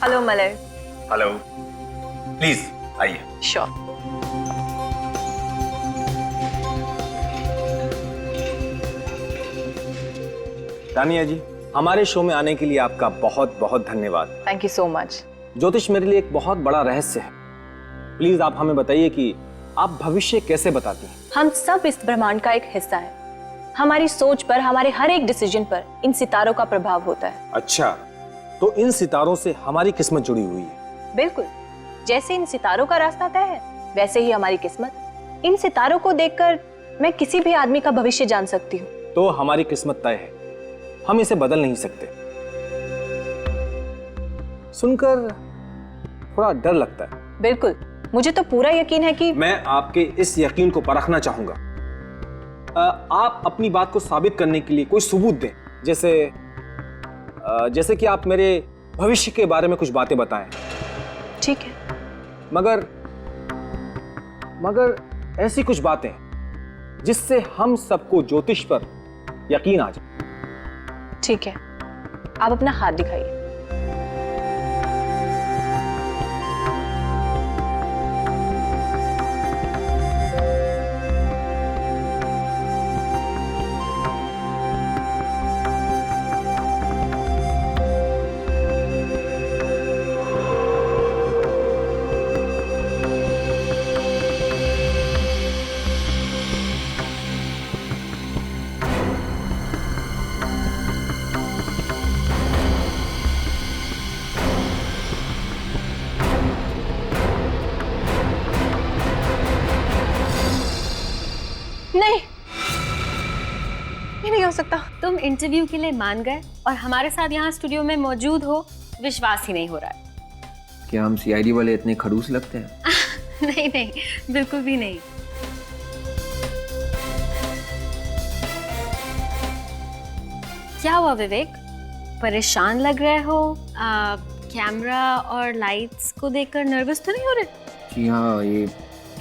Hello मलर। Hello, please आइए। Sure. Tania जी, हमारे show में आने के लिए आपका बहुत बहुत धन्यवाद। Thank you so much. ज्योतिष मेरे लिए एक बहुत बड़ा रहस्य है। प्लीज आप हमें बताइए कि आप भविष्य कैसे बताती हैं? हम सब इस ब्रह्मांड का एक हिस्सा है। हमारी सोच पर, हमारे हर एक डिसीजन पर इन सितारों का प्रभाव होता है। अच्छा, तो इन सितारों से हमारी किस्मत जुड़ी हुई है? बिल्कुल, जैसे इन सितारों का रास्ता तय है वैसे ही हमारी किस्मत। इन सितारों को देखकर मैं किसी भी आदमी का भविष्य जान सकती हूँ। तो हमारी किस्मत तय है, हम इसे बदल नहीं सकते। सुनकर थोड़ा डर लगता है। बिल्कुल, मुझे तो पूरा यकीन है कि मैं आपके इस यकीन को परखना चाहूंगा। आप अपनी बात को साबित करने के लिए कोई सबूत दें, जैसे कि आप मेरे भविष्य के बारे में कुछ बातें बताएं। ठीक है। मगर ऐसी कुछ बातें जिससे हम सबको ज्योतिष पर यकीन आ जाए। ठीक है, आप अपना हाथ दिखाइए। नहीं, ये नहीं हो सकता। तुम इंटरव्यू के लिए मान गए और हमारे साथ यहाँ स्टूडियो में मौजूद हो, विश्वास ही नहीं हो रहा है। क्या हम सीआईडी वाले इतने खड़ूस लगते हैं? नहीं नहीं, बिल्कुल भी नहीं। क्या हुआ विवेक, परेशान लग रहे हो? कैमरा और लाइट्स को देखकर नर्वस तो नहीं हो रहे? जी हाँ, ये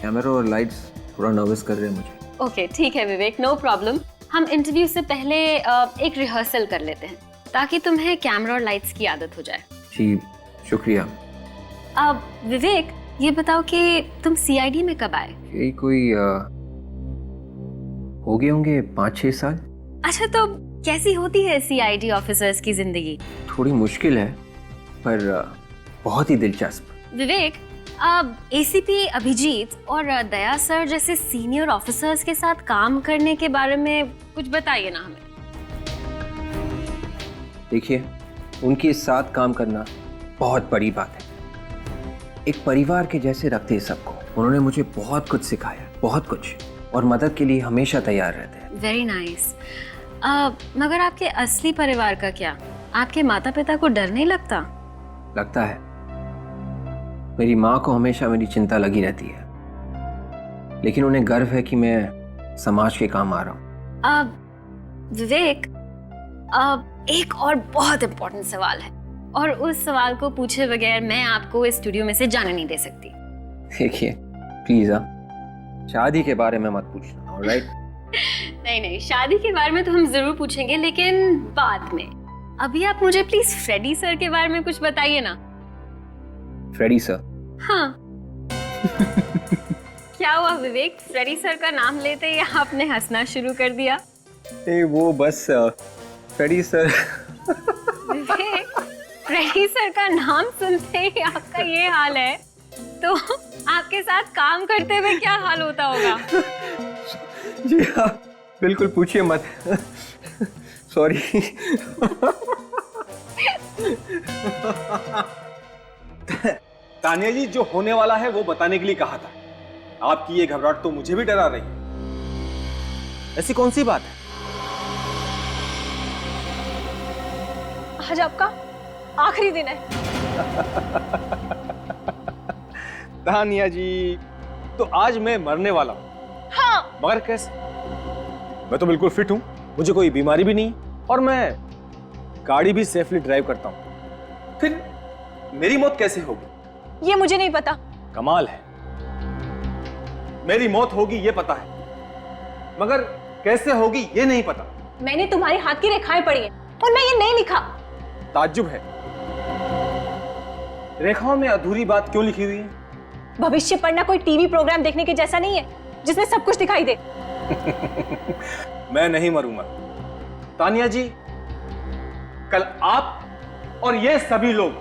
कैमरा और लाइट्स थोड़ा नर्वस कर रहे हैं मुझे। ओके, ठीक है विवेक, नो प्रॉब्लम। हम इंटरव्यू से पहले एक रिहर्सल कर लेते हैं ताकि तुम्हें कैमरा और लाइट्स की आदत हो जाए। जी शुक्रिया। अब विवेक, ये बताओ कि तुम सीआईडी में कब आए? यही कोई हो गए होंगे 5-6 साल। अच्छा, तो कैसी होती है सीआईडी ऑफिसर्स की जिंदगी? थोड़ी मुश्किल है पर बहुत ही दिलचस्प। विवेक, अब एसीपी अभिजीत और दया सर जैसे सीनियर ऑफिसर्स के साथ काम करने के बारे में कुछ बताइए ना हमें। देखिए, उनके साथ काम करना बहुत बड़ी बात है। एक परिवार के जैसे रखते हैं सबको। उन्होंने मुझे बहुत कुछ सिखाया, बहुत कुछ, और मदद के लिए हमेशा तैयार रहते हैं। Very nice. मगर आपके असली परिवार का क्या? आपके माता पिता को डर नहीं लगता? लगता है। मेरी माँ को हमेशा मेरी चिंता लगी रहती है, लेकिन उन्हें गर्व है कि मैं समाज के काम आ रहा हूँ। विवेक, एक और बहुत इम्पोर्टेंट सवाल है और उस सवाल को पूछे बगैर मैं आपको इस स्टूडियो में से जाने नहीं दे सकती। देखिए प्लीज, शादी के बारे में मत पूछना, ऑलराइट? नहीं नहीं, शादी के बारे में तो हम जरूर पूछेंगे, लेकिन बाद में। अभी आप मुझे प्लीज फ्रेडी सर के बारे में कुछ बताइए ना। Freddie sir? हाँ। क्या हुआ विवेक, फ्रेडी सर का नाम लेते ही आपने हंसना शुरू कर दिया? वो बस फ्रेडी सर। विवेक, फ्रेडी सर का नाम सुनते ही आपका ये हाल है, तो आपके साथ काम करते हुए क्या हाल होता होगा? जी हाँ, बिल्कुल पूछिए मत। सॉरी। तानिया जी, जो होने वाला है वो बताने के लिए कहा था। आपकी ये घबराहट तो मुझे भी डरा रही है। ऐसी कौन सी बात है? आज आपका आखिरी दिन है। तानिया जी, तो आज मैं मरने वाला हूँ। हाँ। मगर कैसे? मैं तो बिल्कुल फिट हूँ, मुझे कोई बीमारी भी नहीं, और मैं गाड़ी भी सेफली ड्राइव करता हूँ। फिर मेरी मौत कैसे होगी? ये मुझे नहीं पता। कमाल है, मेरी मौत होगी ये पता है, मगर कैसे होगी ये नहीं पता। मैंने तुम्हारे हाथ की रेखाएं पढ़ी हैं और मैं ये नहीं लिखा। ताज्जुब है। रेखाओं में अधूरी बात क्यों लिखी हुई है? भविष्य पढ़ना कोई टीवी प्रोग्राम देखने के जैसा नहीं है जिसमें सब कुछ दिखाई दे। मैं नहीं मरूंगा तानिया जी। कल आप और ये सभी लोग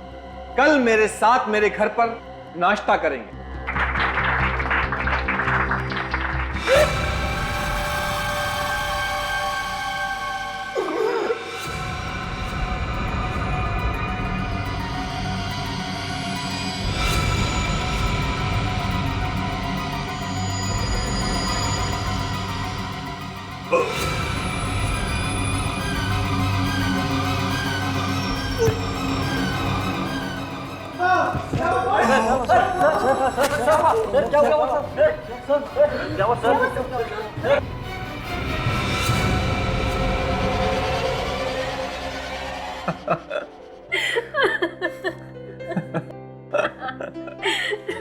कल मेरे साथ मेरे घर पर नाश्ता करेंगे।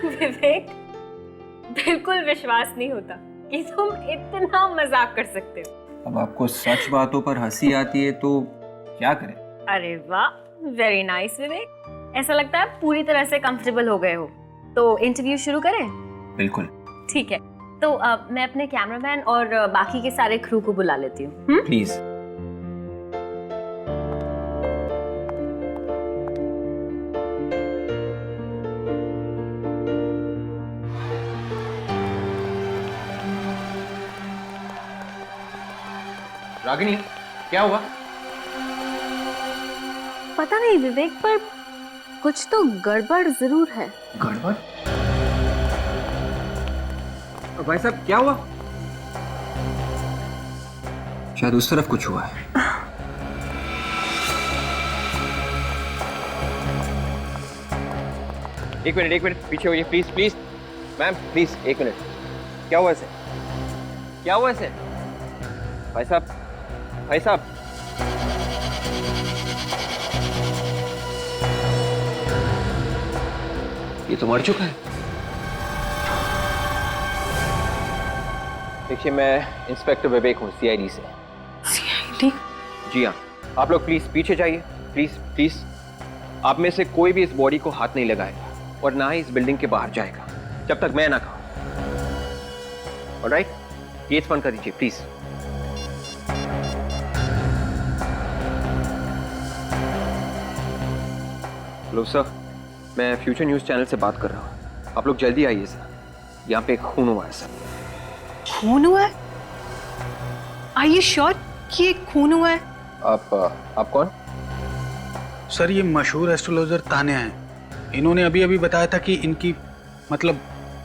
विवेक, बिल्कुल विश्वास नहीं होता कि तुम इतना मजाक कर सकते हो। अब आपको सच बातों पर हंसी आती है तो क्या करें? अरे वाह, वेरी नाइस विवेक। ऐसा लगता है पूरी तरह से कंफर्टेबल हो गए हो। तो इंटरव्यू शुरू करें? बिल्कुल। ठीक है, तो मैं अपने कैमरामैन और बाकी के सारे क्रू को बुला लेती हूँ। प्लीज। रागिनी, क्या हुआ? पता नहीं विवेक, पर कुछ तो गड़बड़ जरूर है। गड़बड़? भाई साहब क्या हुआ? शायद उस तरफ कुछ हुआ है। एक मिनट पीछे होइए प्लीज प्लीज। मैम प्लीज एक मिनट। क्या हुआ इसे? क्या हुआ इसे? भाई साहब, भाई साहब। ये तो मर चुका है। देखिए, मैं इंस्पेक्टर विवेक हूँ, सीआईडी से। सीआईडी? जी हाँ, आप लोग प्लीज पीछे जाइए, प्लीज प्लीज। आप में से कोई भी इस बॉडी को हाथ नहीं लगाएगा और ना ही इस बिल्डिंग के बाहर जाएगा जब तक मैं ना कहूँ। ऑलराइट, गेट्स बंद कर दीजिए प्लीज। हेलो सर, मैं फ्यूचर न्यूज चैनल से बात कर रहा हूँ। आप लोग जल्दी आइए सर, यहाँ पे खून हुआ है सर। खून हुआ है? Are you sure कि ये खून हुआ है? आप कौन? सर, ये मशहूर एस्ट्रोलॉजर तान्या हैं। इन्होंने अभी अभी बताया था कि इनकी मतलब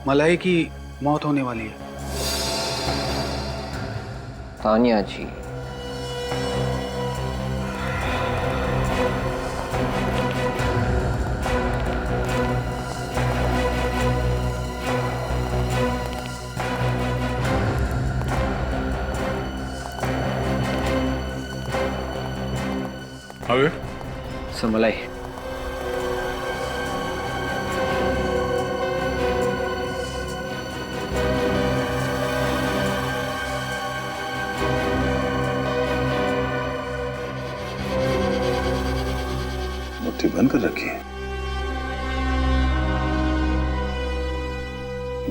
मलाई की मौत होने वाली है। तानिया जी? अबे सर, मलाई। मुट्ठी बंद कर रखी है।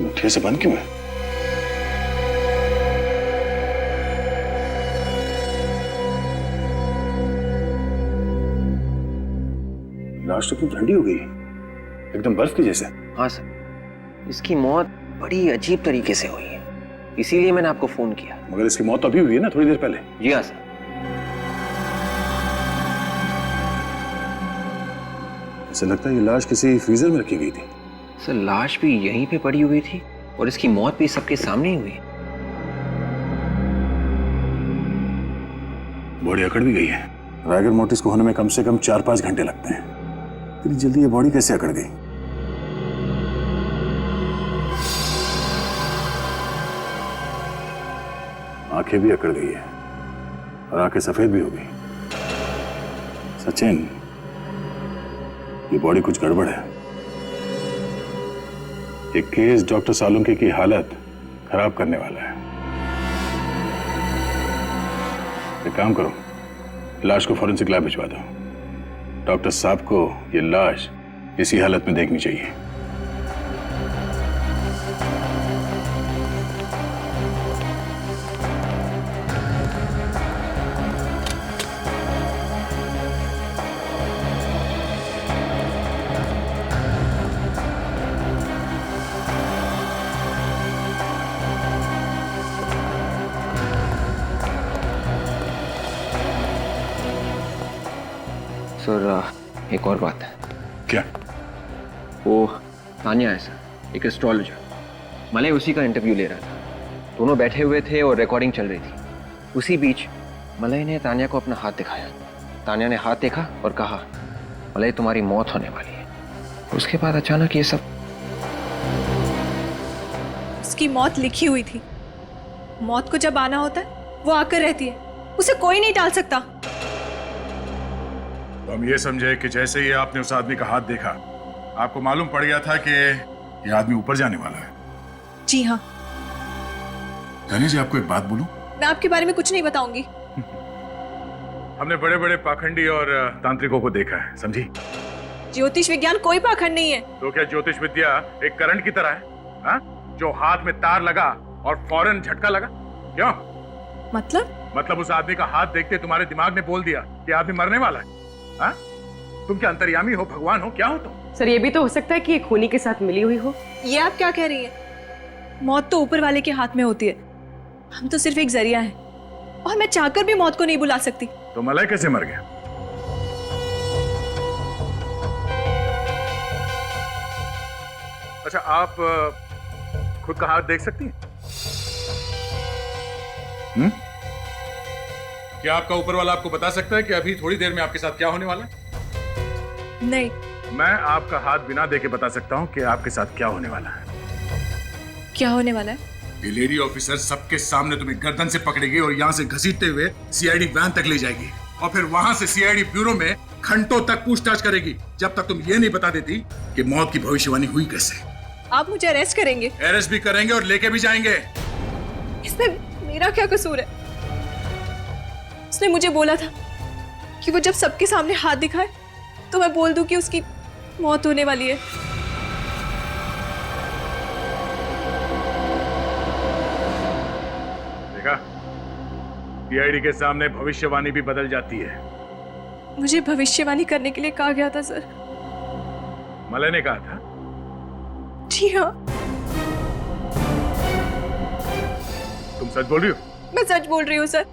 मुट्ठी से बंद क्यों है? लाश तो ठंडी हो गई, एकदम बर्फ की जैसे। हाँ सर, इसकी मौत बड़ी अजीब तरीके से हुई है, इसीलिए मैंने आपको फोन किया। मगर इसकी मौत तो अभी हुई है ना, थोड़ी देर पहले। जी हाँ सर। ऐसा लगता है ये लाश किसी फ्रीजर में रखी गई थी। सर, लाश भी यहीं पे पड़ी हुई थी और इसकी मौत भी सबके सामने ही हुई। बॉडी अकड़ भी गई है। राइगर मोर्टिस को होने में कम से कम 4-5 घंटे लगते हैं। इतनी जल्दी ये बॉडी कैसे अकड़ गई? आंखें भी अकड़ गई है और आंखें सफेद भी हो गई। सचिन, ये बॉडी कुछ गड़बड़ है। ये केस डॉक्टर सालुंके की हालत खराब करने वाला है। एक काम करो, लाश को फॉरेंसिक लैब भिजवा दो। डॉक्टर साहब को ये लाश इसी हालत में देखनी चाहिए। सर एक और बात है। क्या? वो तानिया है सर, एक एस्ट्रोलॉजर। मलय उसी का इंटरव्यू ले रहा था। दोनों बैठे हुए थे और रिकॉर्डिंग चल रही थी। उसी बीच मलय ने तानिया को अपना हाथ दिखाया। तानिया ने हाथ देखा और कहा, मलय तुम्हारी मौत होने वाली है। उसके बाद अचानक ये सब। उसकी मौत लिखी हुई थी। मौत को जब आना होता है वो आकर रहती है, उसे कोई नहीं टाल सकता। तो हम ये समझे कि जैसे ही आपने उस आदमी का हाथ देखा, आपको मालूम पड़ गया था कि ये आदमी ऊपर जाने वाला है। जी हाँ। तानिया जी, आपको एक बात बोलूं? मैं आपके बारे में कुछ नहीं बताऊंगी। हमने बड़े बड़े पाखंडी और तांत्रिकों को देखा है, समझी? ज्योतिष विज्ञान कोई पाखंड नहीं है। तो क्या ज्योतिष विद्या एक करंट की तरह है, हा? जो हाथ में तार लगा और फौरन झटका लगा? क्यों? मतलब उस आदमी का हाथ देखते तुम्हारे दिमाग ने बोल दिया कि आदमी मरने वाला है। हा? तुम क्या अंतर्यामी हो, भगवान हो, क्या हो तुम? सर ये भी तो हो सकता है कि एक खूनी के साथ मिली हुई हो। ये आप क्या कह रही हैं? मौत तो ऊपर वाले के हाथ में होती है। हम तो सिर्फ एक जरिया हैं, और मैं चाहकर भी मौत को नहीं बुला सकती। तो मलय कैसे मर गया? अच्छा, आप खुद का हाथ देख सकती हैं? क्या आपका ऊपर वाला आपको बता सकता है कि अभी थोड़ी देर में आपके साथ क्या होने वाला है? नहीं। मैं आपका हाथ बिना देखे बता सकता हूं कि आपके साथ क्या होने वाला है। क्या होने वाला है? ये लेडी ऑफिसर सबके सामने तुम्हें गर्दन से पकड़ेगी और यहाँ से घसीटते हुए सीआईडी वैन तक ले जाएगी, और फिर वहां से सीआईडी ब्यूरो में घंटों तक पूछताछ करेगी, जब तक तुम ये नहीं बता देती कि मौत की भविष्यवाणी हुई कैसे। आप मुझे अरेस्ट करेंगे? अरेस्ट भी करेंगे और लेके भी जाएंगे। इसमें मेरा क्या कसूर है? उसने मुझे बोला था कि वो जब सबके सामने हाथ दिखाए तो मैं बोल दूं कि उसकी मौत होने वाली है। देखा, सीआईडी के सामने भविष्यवाणी भी बदल जाती है। मुझे भविष्यवाणी करने के लिए कहा गया था सर। मलय ने कहा था? जी हाँ। तुम सच बोल रही हो? मैं सच बोल रही हूँ सर।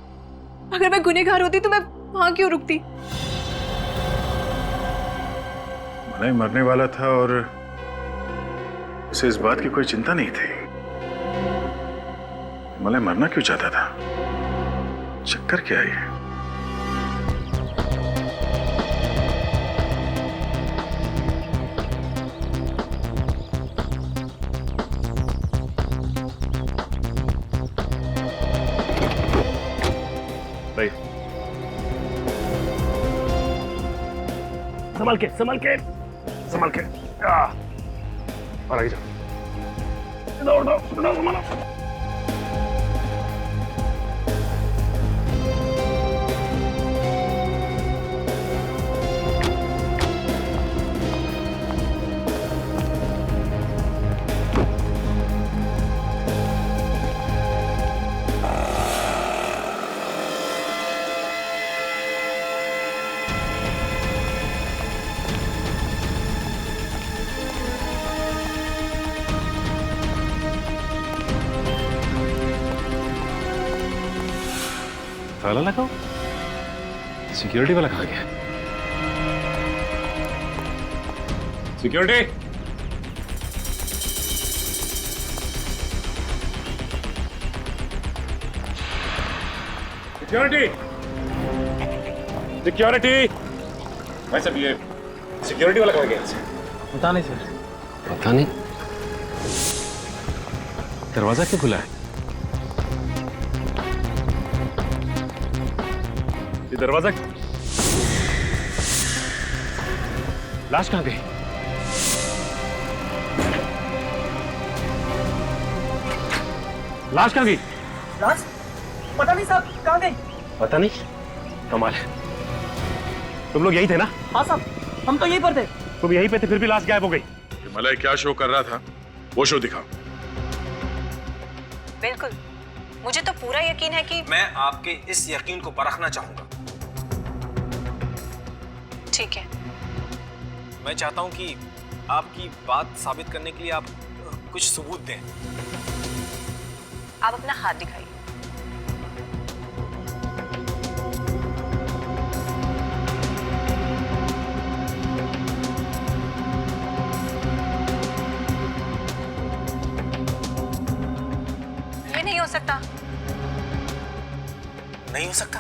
अगर मैं गुनहगार होती तो मैं वहां क्यों रुकती? मलय मरने वाला था और उसे इस बात की कोई चिंता नहीं थी। मलय मरना क्यों चाहता था? चक्कर क्या है? भाई संभल के संभल के संभल के। और आगे जाओ, दौड़ दौड़ दौड़ संभालो। ताला लगाओ। सिक्योरिटी वाला कहाँ गया? Security, security, security. भाई साहब, ये सिक्योरिटी वाला कहाँ गया? पता नहीं सर। पता नहीं। दरवाजा क्यों खुला है? ये दरवाजा, लाश कहाँ गई? लाश कहाँ गई? लाश पता नहीं साहब, कहाँ गई? पता नहीं। कमाल है, तुम लोग यही थे ना? हाँ साहब, हम तो यहीं पर थे। तुम यहीं पे थे, फिर भी लाश गायब हो गई। मलाई क्या शो कर रहा था वो शो दिखाओ। बिल्कुल, मुझे तो पूरा यकीन है कि मैं आपके इस यकीन को परखना चाहूंगा। ठीक है। मैं चाहता हूं कि आपकी बात साबित करने के लिए आप कुछ सबूत दें। आप अपना हाथ दिखाइए। ये नहीं हो सकता। नहीं हो सकता?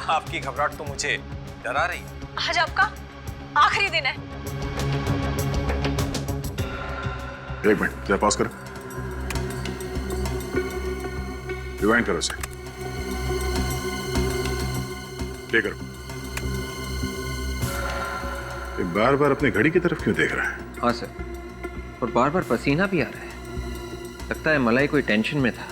आपकी घबराहट तो मुझे डरा रही। आज आपका आखिरी दिन है। एक मिनट, जरा पॉज करो, रिवाइंड करो इसे, प्ले करो। ये बार बार अपनी घड़ी की तरफ क्यों देख रहा है? हाँ सर, और बार बार पसीना भी आ रहा है। लगता है मलाई कोई टेंशन में था।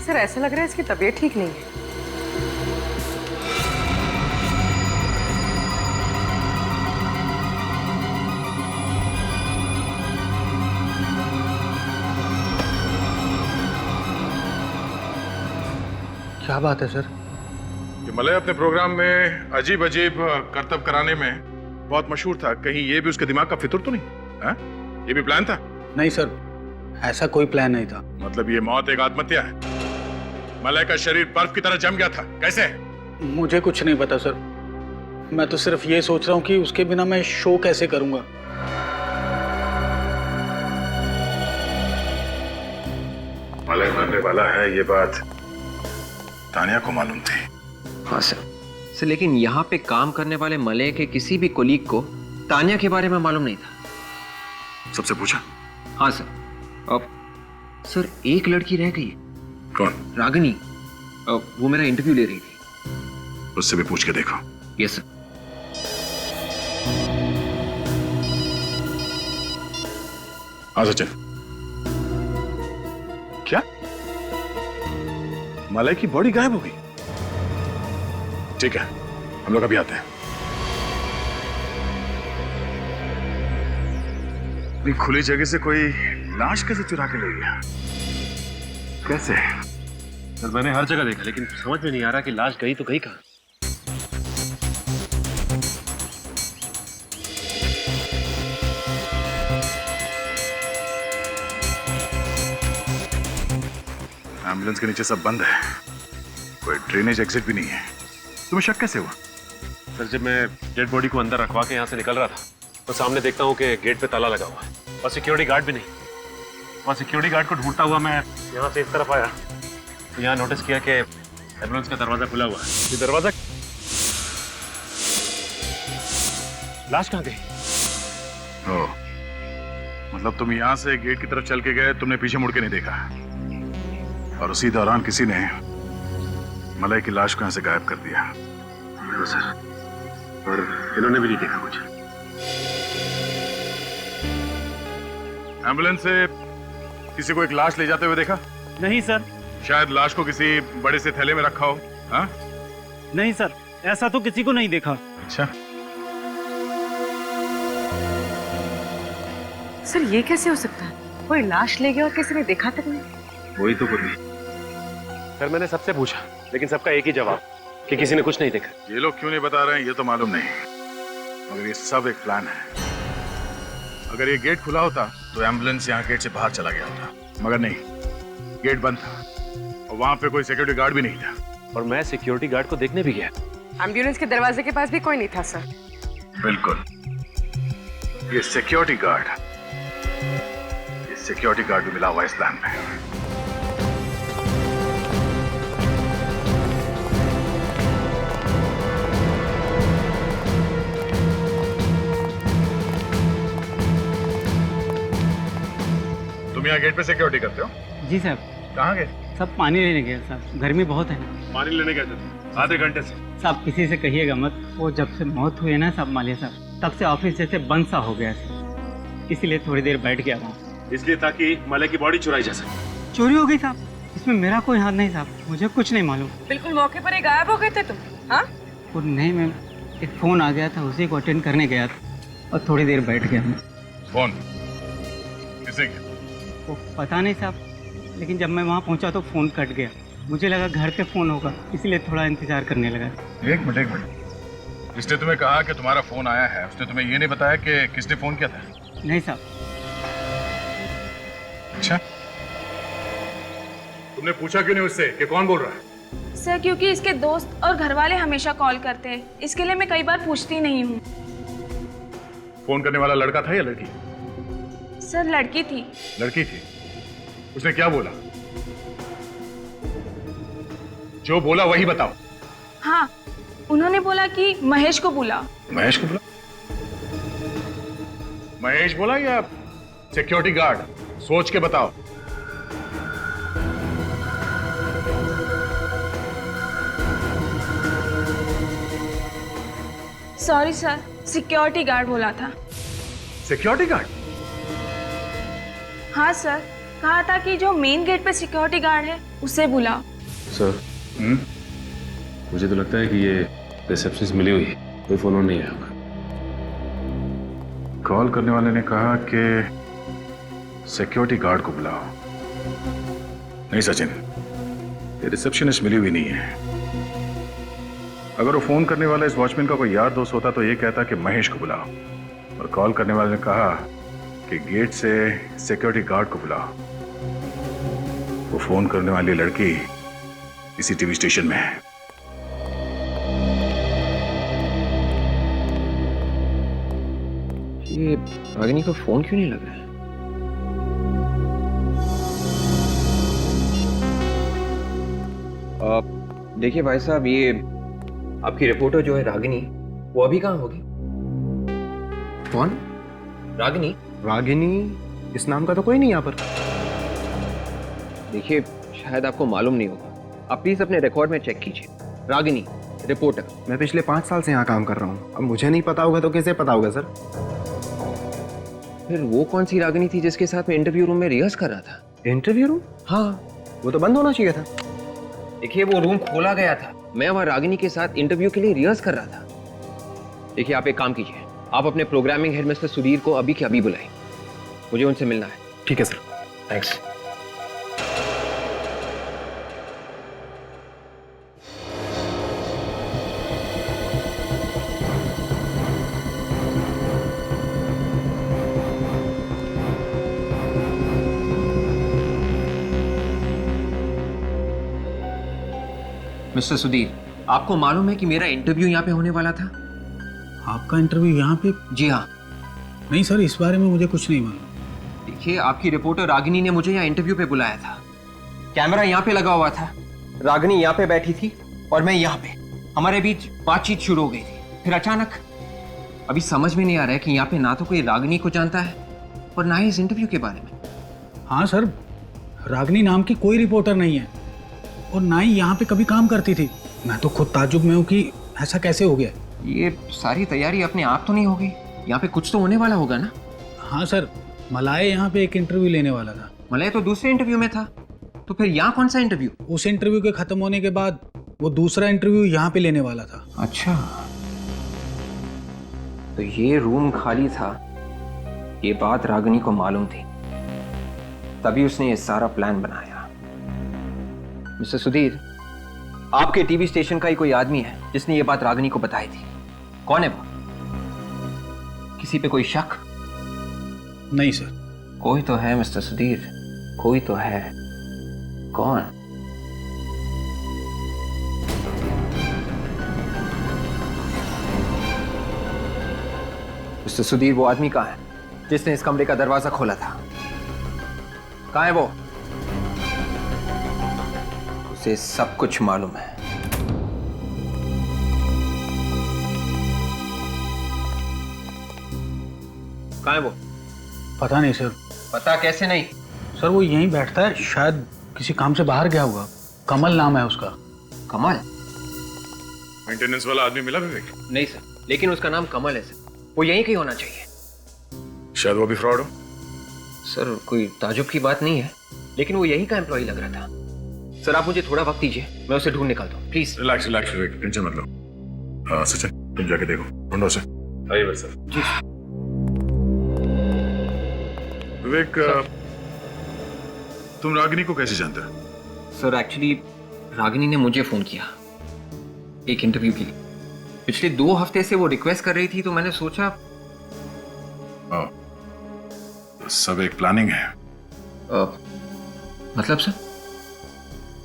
सर ऐसा लग रहा है इसकी तबीयत ठीक नहीं है। क्या बात है सर? ये मलाई अपने प्रोग्राम में अजीब अजीब करतब कराने में बहुत मशहूर था। कहीं ये भी उसके दिमाग का फितूर तो नहीं? हा? ये भी प्लान था? नहीं सर, ऐसा कोई प्लान नहीं था। मतलब ये मौत एक आत्महत्या है? मलाई का शरीर बर्फ की तरह जम गया था, कैसे? मुझे कुछ नहीं पता सर। मैं तो सिर्फ ये सोच रहा हूँ कि उसके बिना मैं शो कैसे करूंगा। मलाई मरने वाला है, ये बात तानिया को मालूम थी। हाँ सर, लेकिन यहाँ पे काम करने वाले मलय के किसी भी कोलीग को तानिया के बारे में मालूम नहीं था। सबसे पूछा? हाँ सर। अब सर एक लड़की रह गई। कौन? रागिनी। वो मेरा इंटरव्यू ले रही थी। उससे भी पूछ के देखो। Yes sir. हाँ सचिन, क्या मलाई की बॉडी गायब हो गई? ठीक है, हम लोग अभी आते हैं। इतनी खुली जगह से कोई लाश कैसे चुरा के ले गया? कैसे? सर मैंने हर जगह देखा, लेकिन समझ में नहीं आ रहा कि लाश गई तो गई कहाँ। एम्बुलेंस के नीचे सब बंद है, कोई ड्रेनेज एग्जिट भी नहीं है। तुम्हें शक कैसे हुआ? सर जब मैं डेड बॉडी को अंदर रखवा के यहाँ से निकल रहा था तो सामने देखता हूँ कि गेट पे ताला लगा हुआ है और सिक्योरिटी गार्ड भी नहीं। वहाँ सिक्योरिटी गार्ड को ढूंढता हुआ मैं यहाँ से इस तरफ आया तो यहाँ नोटिस किया कि एम्बुलेंस का दरवाजा खुला हुआ है। ये दरवाजा, लाश कहाँ गई? ओ, मतलब तुम यहाँ से गेट की तरफ चल के गए, तुमने पीछे मुड़ के नहीं देखा और उसी दौरान किसी ने मलाई की लाश को यहाँ से गायब कर दिया। सर, और इन्होंने भी नहीं देखा कुछ। एम्बुलेंस से किसी को एक लाश ले जाते हुए देखा? नहीं सर। शायद लाश को किसी बड़े से थैले में रखा हो। हाँ? नहीं सर, ऐसा तो किसी को नहीं देखा। अच्छा, सर ये कैसे हो सकता है? कोई लाश ले गया और किसी ने देखा तक नहीं। वही तो कुछ नहीं। सर मैंने सबसे पूछा, लेकिन सबका एक ही जवाब कि किसी ने कुछ नहीं देखा। ये लोग क्यों नहीं बता रहे हैं ये तो मालूम नहीं, मगर ये सब एक प्लान है। अगर ये गेट खुला होता तो एम्बुलेंस यहाँ गेट से बाहर चला गया होता, मगर नहीं, गेट बंद था और वहां पे कोई सिक्योरिटी गार्ड भी नहीं था। और मैं सिक्योरिटी गार्ड को देखने भी गया। एम्बुलेंस के दरवाजे के पास भी कोई नहीं था सर। बिल्कुल, ये सिक्योरिटी गार्ड भी मिला हुआ इस प्लान में। तुम यहाँ गेट पे सिक्योरिटी करते हो? जी साहब। कहाँ गए? सब पानी लेने गए साहब, गर्मी बहुत है। पानी लेने गए थे आधे घंटे से। साहब किसी से कहिएगा मत, वो जब से मौत हुई है ना साहब मालिया साहब, तब से ऑफिस जैसे बंद सा हो गया है, इसीलिए थोड़ी देर बैठ गया वहाँ। इसलिए ताकि मलाई की बॉडी चुराई जा सके। चोरी हो गई साहब। इसमें मेरा कोई हाथ नहीं साहब, मुझे कुछ नहीं मालूम। बिल्कुल मौके पर ही गायब हो गए थे तुम। हाँ, और नहीं मैम, एक फ़ोन आ गया था, उसी को अटेंड करने गया था और थोड़ी देर बैठ गया मैं। फोन किसे किया? वो पता नहीं साहब, लेकिन जब मैं वहाँ पहुँचा तो फ़ोन कट गया। मुझे लगा घर पे फ़ोन होगा, इसलिए थोड़ा इंतज़ार करने लगा। एक मिनट, जिसने तुम्हें कहा कि तुम्हारा फोन आया है उसने तुम्हें ये नहीं बताया कि किसने फोन किया था? नहीं साहब। अच्छा, तुमने पूछा क्यों नहीं उससे कि कौन बोल रहा है? सर क्योंकि इसके दोस्त और घर वाले हमेशा कॉल करते हैं, इसके लिए मैं कई बार पूछती नहीं हूँ। फोन करने वाला लड़का था या लड़की? सर लड़की थी। लड़की थी। उसने क्या बोला? जो बोला वही बताओ। हाँ, उन्होंने बोला कि महेश को बुला। महेश को बुला? महेश बोला या सिक्योरिटी गार्ड? सोच के बताओ। सॉरी सर, सिक्योरिटी गार्ड बोला था। Security guard? हाँ सर, कहा था कि जो मेन गेट पे सिक्योरिटी गार्ड है उसे बुलाओ। सर मुझे तो लगता है कि ये रिसेप्शनिस्ट मिली हुई है, कोई फोन नहीं आया होगा। कॉल करने वाले ने कहा कि सिक्योरिटी गार्ड को बुलाओ। नहीं सचिन, ये रिसेप्शनिस्ट मिली हुई नहीं है। अगर वो फोन करने वाला इस वॉचमैन का कोई यार दोस्त होता तो ये कहता कि महेश को बुलाओ, और कॉल करने वाले ने कहा कि गेट से सिक्योरिटी गार्ड को बुलाओ। वो फोन करने वाली लड़की इसी टीवी स्टेशन में है। ये रागिनी का फोन क्यों नहीं लग रहा है? देखिए भाई साहब, ये आपकी रिपोर्टर जो है रागिनी, वो अभी कहाँ होगी? कौन? रागिनी? रागिनी इस नाम का तो कोई नहीं यहाँ पर। देखिए, शायद आपको मालूम नहीं होगा, आप प्लीज अपने रिकॉर्ड में चेक कीजिए। रागिनी, रिपोर्टर। मैं पिछले 5 साल से यहाँ काम कर रहा हूँ, अब मुझे नहीं पता होगा तो किसे पता होगा सर? फिर वो कौन सी रागिनी थी जिसके साथ मैं इंटरव्यू रूम में रिहर्स कर रहा था? Interview room? हाँ, वो तो बंद होना चाहिए था। देखिए, वो रूम खोला गया था, मैं वहाँ रागिनी के साथ इंटरव्यू के लिए रिहर्स कर रहा था। देखिए, आप एक काम कीजिए, आप अपने प्रोग्रामिंग हेड मिस्टर सुधीर को अभी के अभी बुलाएं, मुझे उनसे मिलना है। ठीक है सर। थैंक्स। मिस्टर सुधीर, आपको मालूम है कि मेरा इंटरव्यू यहाँ पे होने वाला था? आपका इंटरव्यू यहाँ पे? जी हाँ। नहीं सर, इस बारे में मुझे कुछ नहीं मालूम। देखिए, आपकी रिपोर्टर रागिनी ने मुझे यहाँ इंटरव्यू पे बुलाया था। कैमरा यहाँ पे लगा हुआ था, रागिनी यहाँ पे बैठी थी और मैं यहाँ पे। हमारे बीच बातचीत शुरू हो गई थी। फिर अचानक, अभी समझ में नहीं आ रहा है कि यहाँ पे ना तो कोई रागिनी को जानता है और ना ही इस इंटरव्यू के बारे में। हाँ सर, रागिनी नाम की कोई रिपोर्टर नहीं है और ना ही यहाँ पे कभी काम करती थी। मैं तो खुद ताज्जुब में हूँ कि ऐसा कैसे हो गया। ये सारी तैयारी अपने आप तो नहीं होगी, यहाँ पे कुछ तो होने वाला होगा ना? हाँ सर, मलाए यहाँ पे एक इंटरव्यू लेने वाला था। मलाए तो दूसरे इंटरव्यू में था, तो फिर यहाँ कौन सा इंटरव्यू? उस इंटरव्यू के खत्म होने के बाद वो दूसरा इंटरव्यू यहाँ पे लेने वाला था। अच्छा, तो ये रूम खाली था, ये बात रागिनी को मालूम थी, तभी उसने ये सारा प्लान बनाया। मिस्टर सुधीर, आपके टीवी स्टेशन का ही कोई आदमी है जिसने ये बात रागिनी को बताई थी। कौन है वो? किसी पे कोई शक? नहीं सर। कोई तो है मिस्टर सुधीर, कोई तो है। कौन? मिस्टर सुधीर, वो आदमी कहाँ है जिसने इस कमरे का दरवाजा खोला था? कहाँ है वो? उसे सब कुछ मालूम है। कहाँ है वो? पता नहीं सर। पता कैसे नहीं? सर वो यहीं बैठता है, शायद किसी काम से बाहर गया होगा। कमल नाम है उसका। कमल? मेंटेनेंस वाला आदमी मिला विवेक? नहीं सर, लेकिन उसका नाम कमल है सर, वो यहीं कहीं होना चाहिए। शायद वो भी फ्रॉड हो। सर कोई ताजुब की बात नहीं है, लेकिन वो यहीं का एम्प्लॉय लग रहा था। सर आप मुझे थोड़ा वक्त दीजिए, मैं उसे ढूंढ निकालता हूँ, please. Relax relax Vivek, tension मत लो। सचिन तुम जाके देखो, ढूंढो उसे। आइए भाई सर। जी विवेक, तुम रागिनी को कैसे जानते हो? सर एक्चुअली रागिनी ने मुझे फोन किया एक इंटरव्यू के लिए। पिछले 2 हफ्ते से वो रिक्वेस्ट कर रही थी, तो मैंने सोचा। सब एक प्लानिंग है। मतलब सर?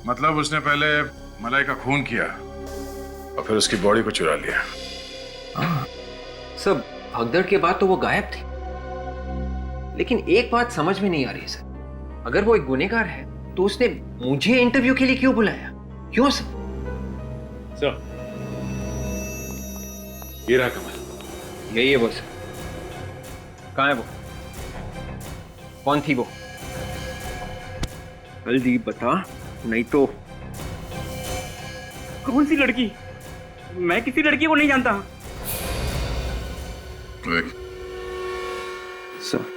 मतलब उसने पहले मलाई का खून किया और फिर उसकी बॉडी को चुरा लिया। सर भगदड़ के बाद तो वो गायब थी, लेकिन एक बात समझ में नहीं आ रही सर, अगर वो एक गुनहगार है तो उसने मुझे इंटरव्यू के लिए क्यों बुलाया? क्यों सर? सर ये रहा कमल। यही है वो सर। कहाँ है वो? कौन थी वो? जल्दी बता, नहीं तो। कौन सी लड़की? मैं किसी लड़की को नहीं जानता। विवेक, सर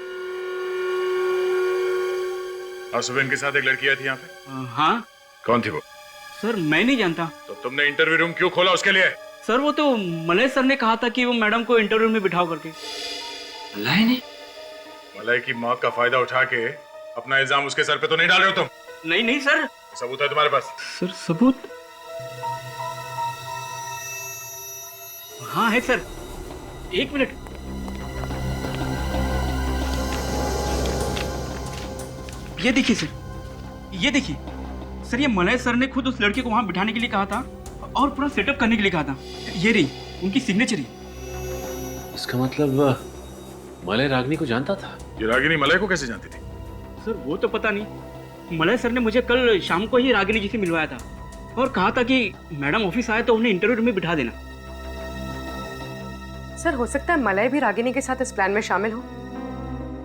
आज सुबह इनके साथ एक लड़की आई थी यहाँ पे। हाँ कौन थी वो? सर मैं नहीं जानता। तो तुमने इंटरव्यू रूम क्यों खोला उसके लिए? सर वो तो मलय सर ने कहा था कि वो मैडम को इंटरव्यू में बिठाओ करके। मलाई ने? मलाई की मौत का फायदा उठा के अपना इल्जाम उसके सर पे तो नहीं डाल रहे हो तुम? नहीं नहीं सर। सबूत है तुम्हारे पास? सर सबूत? हाँ है सर, 1 मिनट। ये देखिए सर, ये देखिए सर, ये मलय सर ने खुद उस लड़के को वहां बिठाने के लिए कहा था और पूरा सेटअप करने के लिए कहा था। ये रही उनकी सिग्नेचर। इसका मतलब मलय रागिनी को जानता था? ये रागिनी मलाई को कैसे जानती थी? सर वो तो पता नहीं, मलय सर ने मुझे कल शाम को ही रागिनी जी से मिलवाया था और कहा था कि मैडम ऑफिस आए तो उन्हें इंटरव्यू में बिठा देना। सर हो सकता है मलय भी रागिनी के साथ इस प्लान में शामिल हो।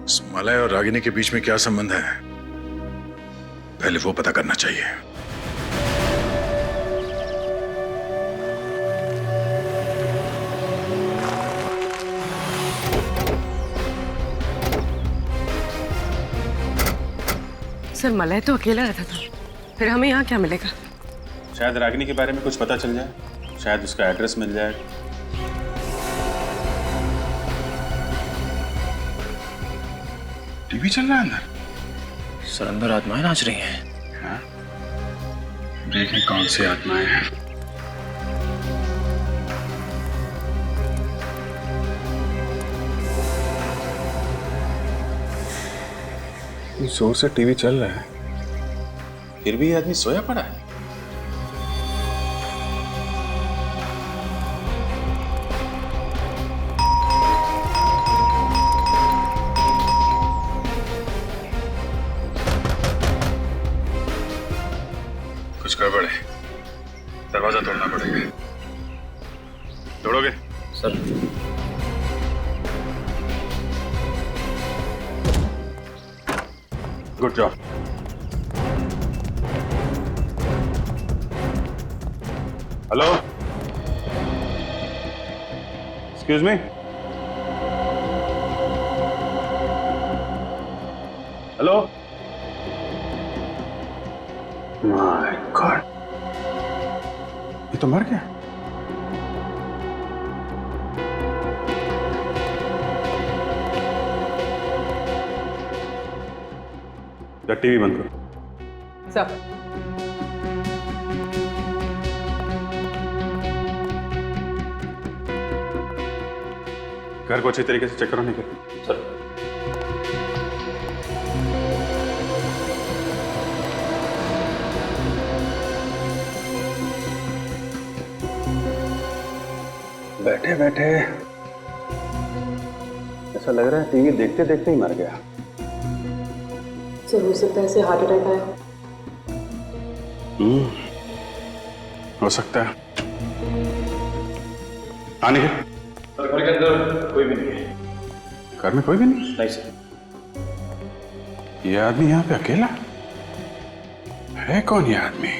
इस मलाई और रागिनी के बीच में क्या संबंध है, पहले वो पता करना चाहिए। सर मलय तो अकेला रहता था, फिर हमें यहाँ क्या मिलेगा? शायद रागिनी के बारे में कुछ पता चल जाए, शायद उसका एड्रेस मिल जाए। टीवी चल रहा है अंदर? सर अंदर आत्माएं नाच रही हैं। हाँ? देखें कौन सी आत्माएं हैं। जोर से टीवी चल रहा है, फिर भी ये आदमी सोया पड़ा है। कुछ गड़बड़ है, दरवाजा तोड़ना पड़ेगा। तोड़ोगे? Sir good job. Hello, excuse me. Hello. My god, ये तो मर गया। टीवी बंद करो। सर घर को अच्छी तरीके से चेक करो। नहीं कर सर। बैठे बैठे ऐसा लग रहा है टीवी देखते देखते ही मर गया। सर हो सकता है इसे हार्ट अटैक आया। हो सकता है। आने के घर के अंदर कोई भी नहीं है। घर में कोई भी नहीं? नहीं सर। ये आदमी यहाँ पे अकेला है? कौन ये आदमी?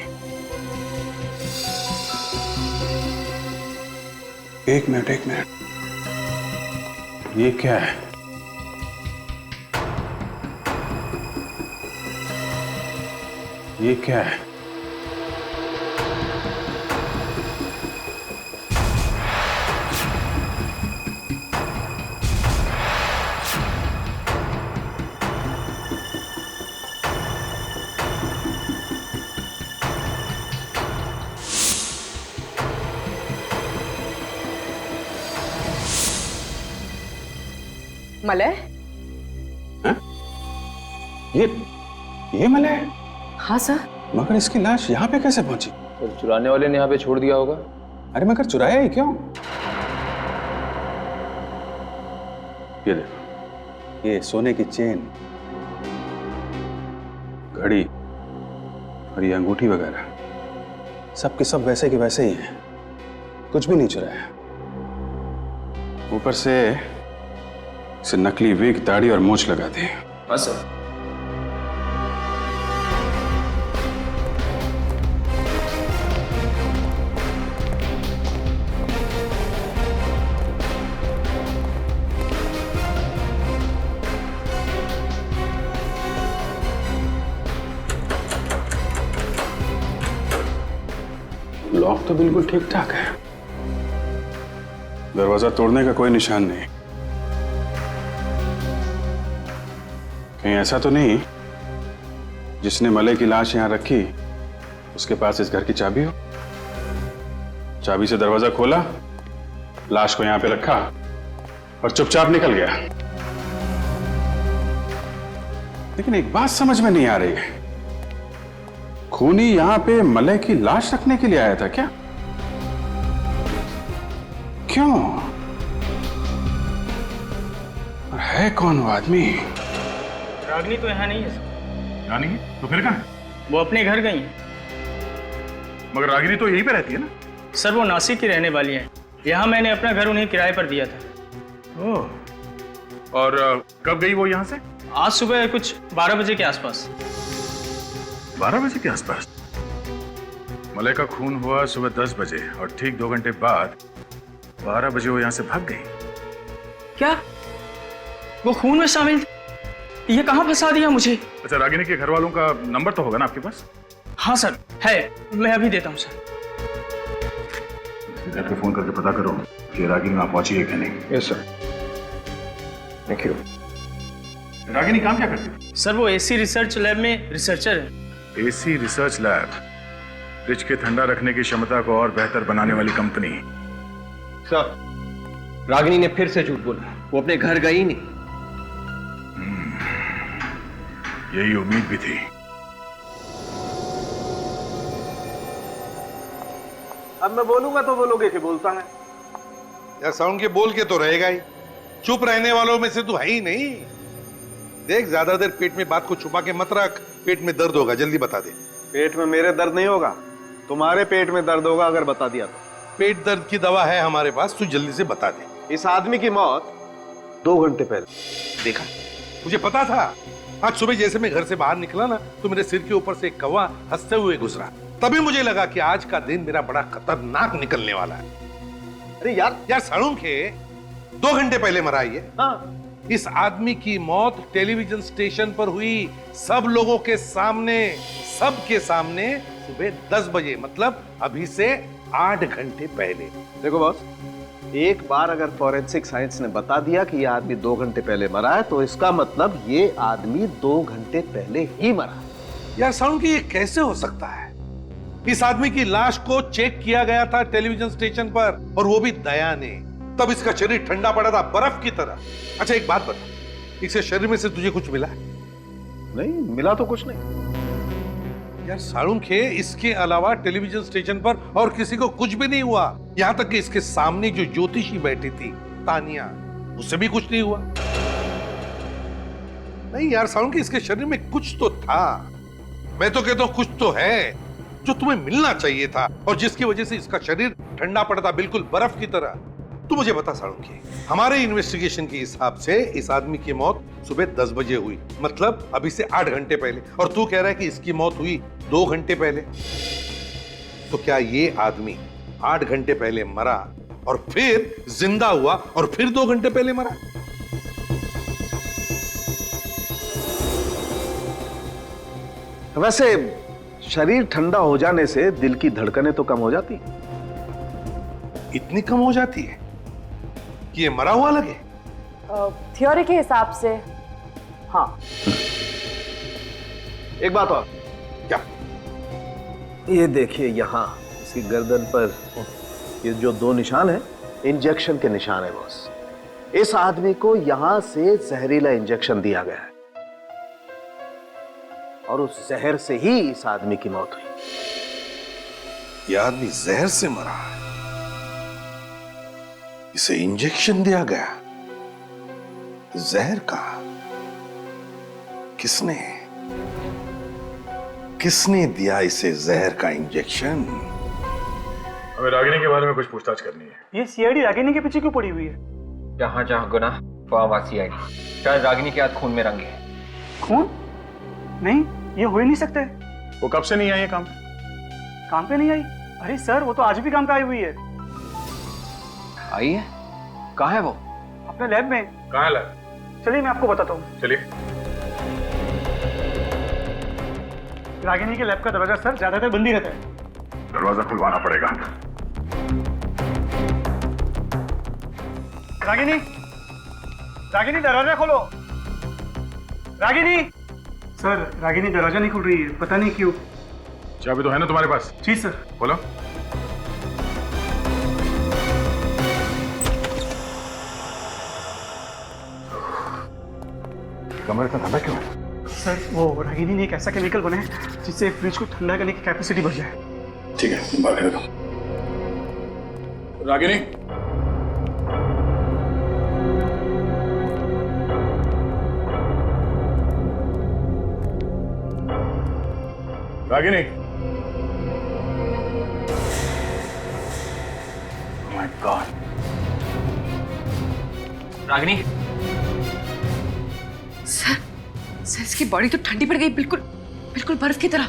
एक मिनट एक मिनट, ये क्या है? ये क्या है? मलय? ये मलय? हाँ सर। मगर इसकी लाश यहाँ पे कैसे पहुंची? तो चुराने वाले ने यहाँ पे छोड़ दिया होगा। अरे मगर चुराया ही क्यों? ये देखो, ये सोने की चेन, घड़ी और ये अंगूठी वगैरह सब के सब वैसे के वैसे ही हैं, कुछ भी नहीं चुराया। ऊपर से इसे नकली विग, दाढ़ी और मूंछ लगा दी। हाँ सर। लॉक तो बिल्कुल ठीक ठाक है, दरवाजा तोड़ने का कोई निशान नहीं। कहीं ऐसा तो नहीं जिसने मलय की लाश यहां रखी उसके पास इस घर की चाबी हो? चाबी से दरवाजा खोला, लाश को यहां पे रखा और चुपचाप निकल गया। लेकिन एक बात समझ में नहीं आ रही है, खूनी यहां पे मलय की लाश रखने के लिए आया था क्या? क्यों? और है कौन वो आदमी? रागिनी तो यहाँ नहीं है सर। यहाँ नहीं है? तो फिर कहाँ है? वो अपने घर गई है। मगर रागिनी तो यहीं पे रहती है ना? सर वो नासिक की रहने वाली है। यहाँ मैंने अपना घर उन्हें किराए पर दिया था। ओह। और कब गई वो यहाँ से? आज सुबह कुछ 12 बजे के आसपास। 12 बजे के आसपास? मलय का खून हुआ सुबह 10 बजे और ठीक 2 घंटे बाद 12 बजे वो यहाँ से भाग गई। क्या वो खून में शामिल थी? ये कहाँ फंसा दिया मुझे? अच्छा, रागिनी के घर वालों का नंबर तो होगा ना आपके पास? हाँ सर है, मैं अभी देता हूँ सर। घर पे फोन करके पता करो कि रागिनी वहां पहुंची है कि नहीं। Yes sir. Thank you. Ragini काम क्या करती है? सर वो एसी रिसर्च लैब में रिसर्चर है। एसी रिसर्च लैब, फ्रिज के ठंडा रखने की क्षमता को और बेहतर बनाने वाली कंपनी। सर, रागिनी ने फिर से झूठ बोला, वो अपने घर गई नहीं। यही उम्मीद भी थी। अब मैं बोलूंगा तो बोलोगे कि बोलता है? यार साउंड के बोल के तो रहेगा ही, चुप रहने वालों में से तू है ही नहीं। देख, ज्यादा देर पेट में बात को छुपा के मत रख, पेट में दर्द होगा, जल्दी बता दे। पेट में मेरे दर्द नहीं होगा, तुम्हारे पेट में दर्द होगा अगर बता दिया तो। पेट दर्द की दवा है हमारे पास, तू जल्दी से बता दे। इस आदमी की मौत 2 घंटे पहले। देखा, मुझे पता था। आज सुबह जैसे मैं घर से बाहर निकला ना, तो मेरे सिर के ऊपर से एक कौवा हंसते हुए गुजरा। तभी मुझे लगा कि आज का दिन मेरा बड़ा खतरनाक निकलने वाला है। अरे यार साड़ू के 2 घंटे पहले मरा ये। हाँ। इस आदमी की मौत टेलीविजन स्टेशन पर हुई, सब लोगों के सामने, सबके सामने, सुबह 10 बजे, मतलब अभी से 8 घंटे पहले। देखो बॉस, एक बार अगर फॉरेंसिक साइंस ने बता दिया कि ये आदमी 2 घंटे पहले मरा है, तो इसका मतलब ये आदमी 2 घंटे पहले ही मरा। यार साउंड की ये कैसे हो सकता है? इस आदमी की लाश को चेक किया गया था टेलीविजन स्टेशन पर, और वो भी दया ने। तब इसका शरीर ठंडा पड़ा था बर्फ की तरह। अच्छा एक बात बता, इसके शरीर में से तुझे कुछ मिला? नहीं मिला तो कुछ नहीं। यार साळुंखे, इसके अलावा टेलीविजन स्टेशन पर और किसी को कुछ भी नहीं हुआ। यहां तक कि इसके सामने जो ज्योतिषी बैठी थी, तानिया, उससे भी कुछ नहीं हुआ। नहीं यार साळुंखे, इसके शरीर में कुछ तो था। मैं तो कहता हूं कुछ तो है जो तुम्हें मिलना चाहिए था, और जिसकी वजह से इसका शरीर ठंडा पड़ा था, बिल्कुल बर्फ की तरह। तू मुझे बता साळुंखे, हमारे इन्वेस्टिगेशन के हिसाब से इस आदमी की मौत सुबह 10 बजे हुई, मतलब अभी से 8 घंटे पहले, और तू कह रहा है कि इसकी मौत हुई 2 घंटे पहले। तो क्या ये आदमी 8 घंटे पहले मरा और फिर जिंदा हुआ और फिर 2 घंटे पहले मरा? वैसे शरीर ठंडा हो जाने से दिल की धड़कनें तो कम हो जाती। इतनी कम हो जाती है कि ये मरा हुआ लगे? थ्योरी के हिसाब से हाँ। एक बात और। क्या? ये देखिए, यहाँ इसकी गर्दन पर ये जो 2 निशान है, इंजेक्शन के निशान है बॉस। इस आदमी को यहां से जहरीला इंजेक्शन दिया गया है और उस जहर से ही इस आदमी की मौत हुई। यह आदमी जहर से मरा, इसे इंजेक्शन दिया गया। जहर का किसने किसने दिया इसे जहर का इंजेक्शन? हमें रागिनी के बारे में कुछ पूछताछ करनी है। ये सीआईडी रागिनी के पीछे क्यों पड़ी हुई है? जहां जहां गुनाह वहां वहां सीआईडी। शायद रागिनी के हाथ खून में रंगे हैं। खून? नहीं, ये हो ही नहीं सकता। वो कब से नहीं आई है काम पे? काम पे नहीं आई? अरे सर, वो तो आज भी काम पे आई हुई है। आई है? कहाँ है वो? अपने लैब में। कहाँ है लैब? चलिए मैं आपको बताता हूँ। चलिए। रागिनी के लैब का दरवाजा सर ज्यादातर बंद ही रहता है। दरवाजा खुलवाना पड़ेगा। रागिनी, रागिनी दरवाजा खोलो। रागिनी। सर, रागिनी दरवाजा नहीं खुल रही है, पता नहीं क्यों। चाबी तो है ना तुम्हारे पास? जी सर। बोलो। कमरे का ठंडा क्यों है? सर, वो रागिनी ने एक ऐसा केमिकल बनाया जिससे फ्रिज को ठंडा करने की कैपेसिटी बढ़ जाए। ठीक है, बाहर दो। Ragini, Ragini. Oh my God. Ragini. Sir इसकी बॉडी तो ठंडी पड़ गई, बिल्कुल बिल्कुल बर्फ की तरह।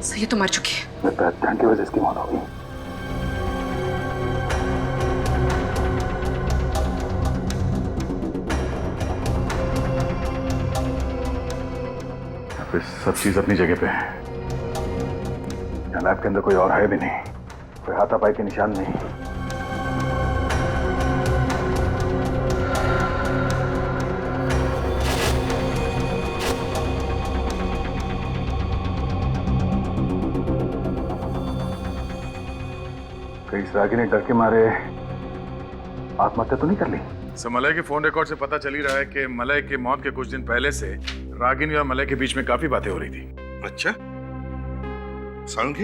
सर ये तो मर चुकी है। ठंड की वजह से इसकी मौत हो गई। सब चीज अपनी जगह पे है। लैब के अंदर कोई और है भी नहीं, कोई हाथापाई के निशान नहीं। कहीं इस रागिनी डर के मारे आत्महत्या तो नहीं कर ली? सर, मलय के फोन रिकॉर्ड से पता चल ही रहा है कि मलय की मौत के कुछ दिन पहले से रागिनी और मलय के बीच में काफी बातें हो रही थी। अच्छा, साळुंखे,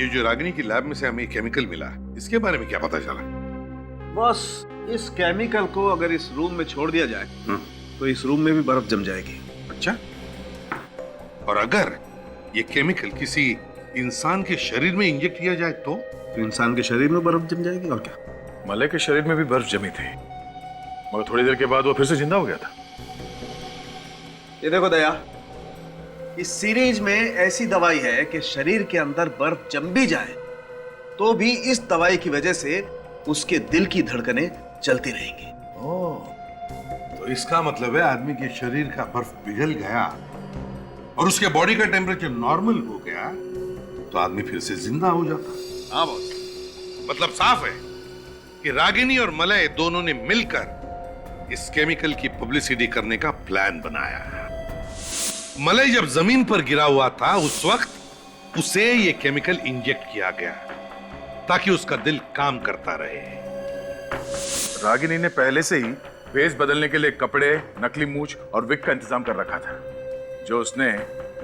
ये जो रागिनी की लैब में से हमें केमिकल मिला, इसके बारे में क्या पता चला? बस इस केमिकल को अगर इस रूम में छोड़ दिया जाए तो इस रूम में भी बर्फ जम जाएगी। अच्छा, और अगर ये केमिकल किसी इंसान के शरीर में इंजेक्ट किया जाए तो इंसान के शरीर में बर्फ जम जाएगी। और क्या? मलय के शरीर में भी बर्फ जमी थी, मगर थोड़ी देर के बाद वो फिर से जिंदा हो गया था। ये देखो दया, इस सीरीज में ऐसी दवाई है कि शरीर के अंदर बर्फ जम भी जाए तो भी इस दवाई की वजह से उसके दिल की धड़कनें चलती रहेंगी। तो इसका मतलब है आदमी के शरीर का बर्फ पिघल गया और उसके बॉडी का टेम्परेचर नॉर्मल हो गया तो आदमी फिर से जिंदा हो जाता। हाँ बॉस, मतलब साफ है कि रागिनी और मलय दोनों ने मिलकर इस केमिकल की पब्लिसिटी करने का प्लान बनाया है। मलय जब जमीन पर गिरा हुआ था उस वक्त उसे यह केमिकल इंजेक्ट किया गया ताकि उसका दिल काम करता रहे। रागिनी ने पहले से ही भेस बदलने के लिए कपड़े, नकली मूछ और विग का इंतजाम कर रखा था, जो उसने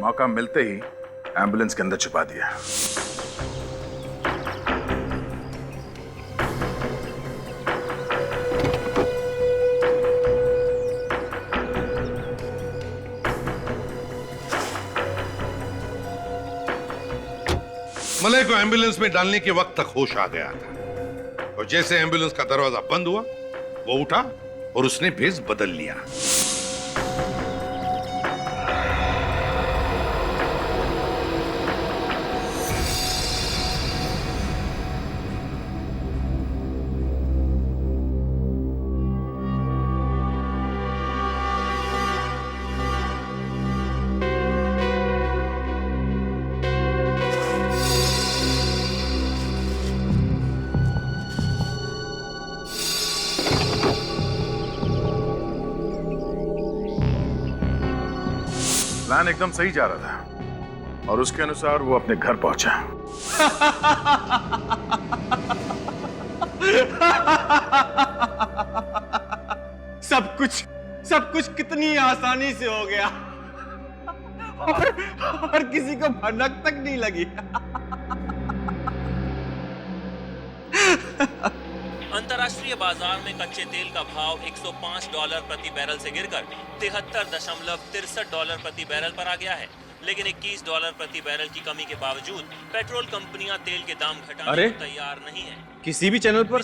मौका मिलते ही एम्बुलेंस के अंदर छुपा दिया। मलय को एम्बुलेंस में डालने के वक्त तक होश आ गया था और जैसे एम्बुलेंस का दरवाजा बंद हुआ वो उठा और उसने भेस बदल लिया। प्लान एकदम सही जा रहा था और उसके अनुसार वो अपने घर पहुंचा। सब कुछ कितनी आसानी से हो गया और किसी को भनक तक नहीं लगी। अंतर्राष्ट्रीय बाजार में कच्चे तेल का भाव $105 प्रति बैरल से गिरकर $73.63 प्रति बैरल पर आ गया है, लेकिन $21 प्रति बैरल की कमी के बावजूद पेट्रोल कंपनियां तेल के दाम घटाने को तैयार नहीं है। किसी भी चैनल पर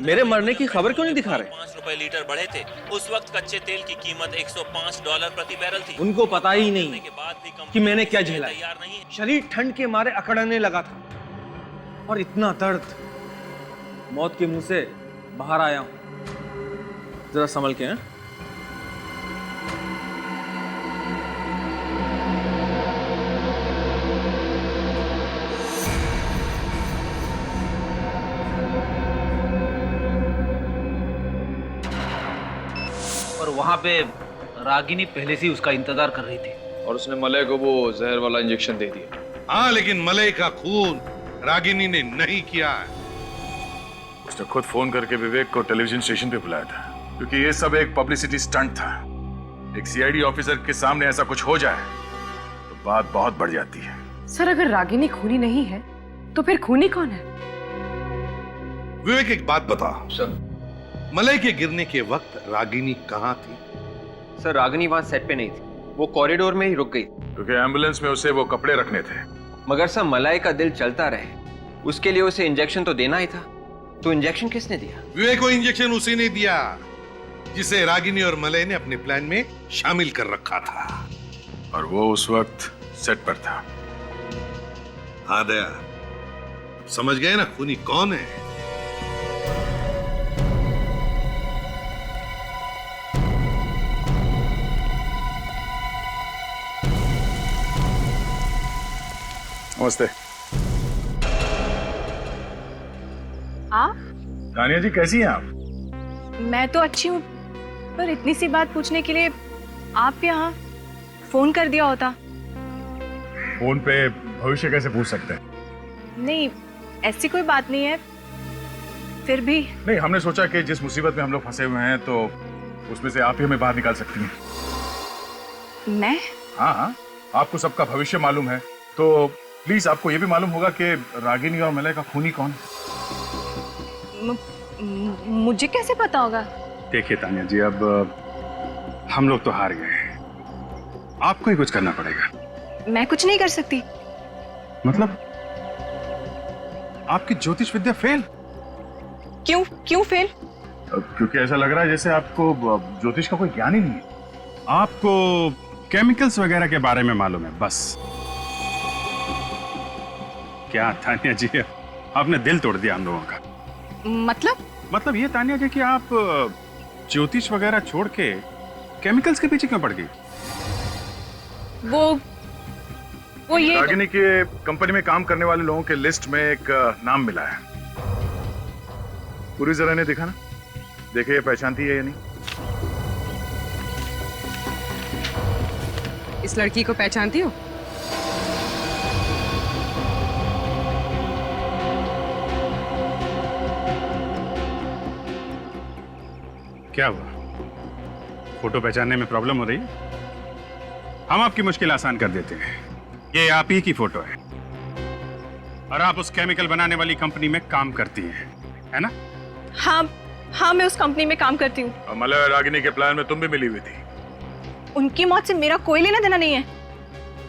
मेरे मरने की खबर क्यों नहीं दिखा रहे? 5 रुपए लीटर बढ़े थे। उस वक्त कच्चे तेल की कीमत $105 प्रति बैरल थी। उनको पता ही नहीं कि मैंने क्या झेला है। शरीर ठंड के मारे अकड़ने लगा था और इतना दर्द, मौत के मुंह से बाहर आया हूं। जरा संभल के। हैं और वहां पे रागिनी पहले से ही उसका इंतजार कर रही थी और उसने मलय को वो जहर वाला इंजेक्शन दे दिया। हाँ, लेकिन मलय का खून रागिनी ने नहीं किया। उसने खुद फोन करके विवेक को टेलीविजन स्टेशन पे बुलाया था, क्योंकि ये सब एक पब्लिसिटी स्टंट था। एक सीआईडी ऑफिसर के सामने ऐसा कुछ हो जाए तो बात बहुत बढ़ जाती है। सर, अगर रागिनी खूनी नहीं है तो फिर खूनी कौन है? विवेक, एक बात बता सर, मलय के गिरने के वक्त रागिनी कहाँ थी? सर, रागिनी वहां सेट पे नहीं थी, वो कॉरिडोर में ही रुक गई, क्योंकि एम्बुलेंस में उसे वो कपड़े रखने थे। मगर सर, मलय का दिल चलता रहे, उसके लिए उसे इंजेक्शन तो देना ही था। तो इंजेक्शन किसने दिया? विवेक को इंजेक्शन उसी ने दिया जिसे रागिनी और मलय ने अपने प्लान में शामिल कर रखा था, और वो उस वक्त सेट पर था। हाँ दया, समझ गए ना खूनी कौन है? नमस्ते। आप? तानिया जी, कैसी हैं आप? मैं तो अच्छी हूँ, पर इतनी सी बात पूछने के लिए आप यहाँ फोन कर दिया होता। फोन पे भविष्य कैसे पूछ सकते हैं? नहीं, ऐसी कोई बात नहीं है, फिर भी नहीं, हमने सोचा कि जिस मुसीबत में हम लोग फंसे हुए हैं तो उसमें से आप ही हमें बाहर निकाल सकती हैं। मैं? हाँ हाँ, आपको सबका भविष्य मालूम है, तो प्लीज आपको ये भी मालूम होगा कि रागिनी और मलय का खूनी कौन है। मुझे कैसे पता होगा? देखिए तानिया जी, अब हम लोग तो हार गए, आपको ही कुछ करना पड़ेगा। मैं कुछ नहीं कर सकती। मतलब आपकी ज्योतिष विद्या फेल? क्यों फेल? क्योंकि ऐसा लग रहा है जैसे आपको ज्योतिष का कोई ज्ञान ही नहीं है। आपको केमिकल्स वगैरह के बारे में मालूम है बस। क्या तानिया जी, आपने दिल तोड़ दिया हम लोगों का। मतलब ये तानिया जी कि आप ज्योतिष वगैरह छोड़ के केमिकल्स के पीछे क्यों पड़ गई? वो ये रागिनी के कंपनी में काम करने वाले लोगों के लिस्ट में एक नाम मिला है। पूरी जरा ने देखा ना, देखे ये पहचानती है या नहीं? इस लड़की को पहचानती हो? क्या हुआ? फोटो पहचानने में प्रॉब्लम हो रही है? हम आपकी मुश्किल आसान कर देते हैं। ये आप ही की फोटो है और आप उस केमिकल बनाने वाली कंपनी में काम करती हैं, है ना? हाँ, मैं उस कंपनी में काम करती हूँ। मलय और रागिनी के प्लान में तुम भी मिली हुई थी। उनकी मौत से मेरा कोई लेना देना नहीं है।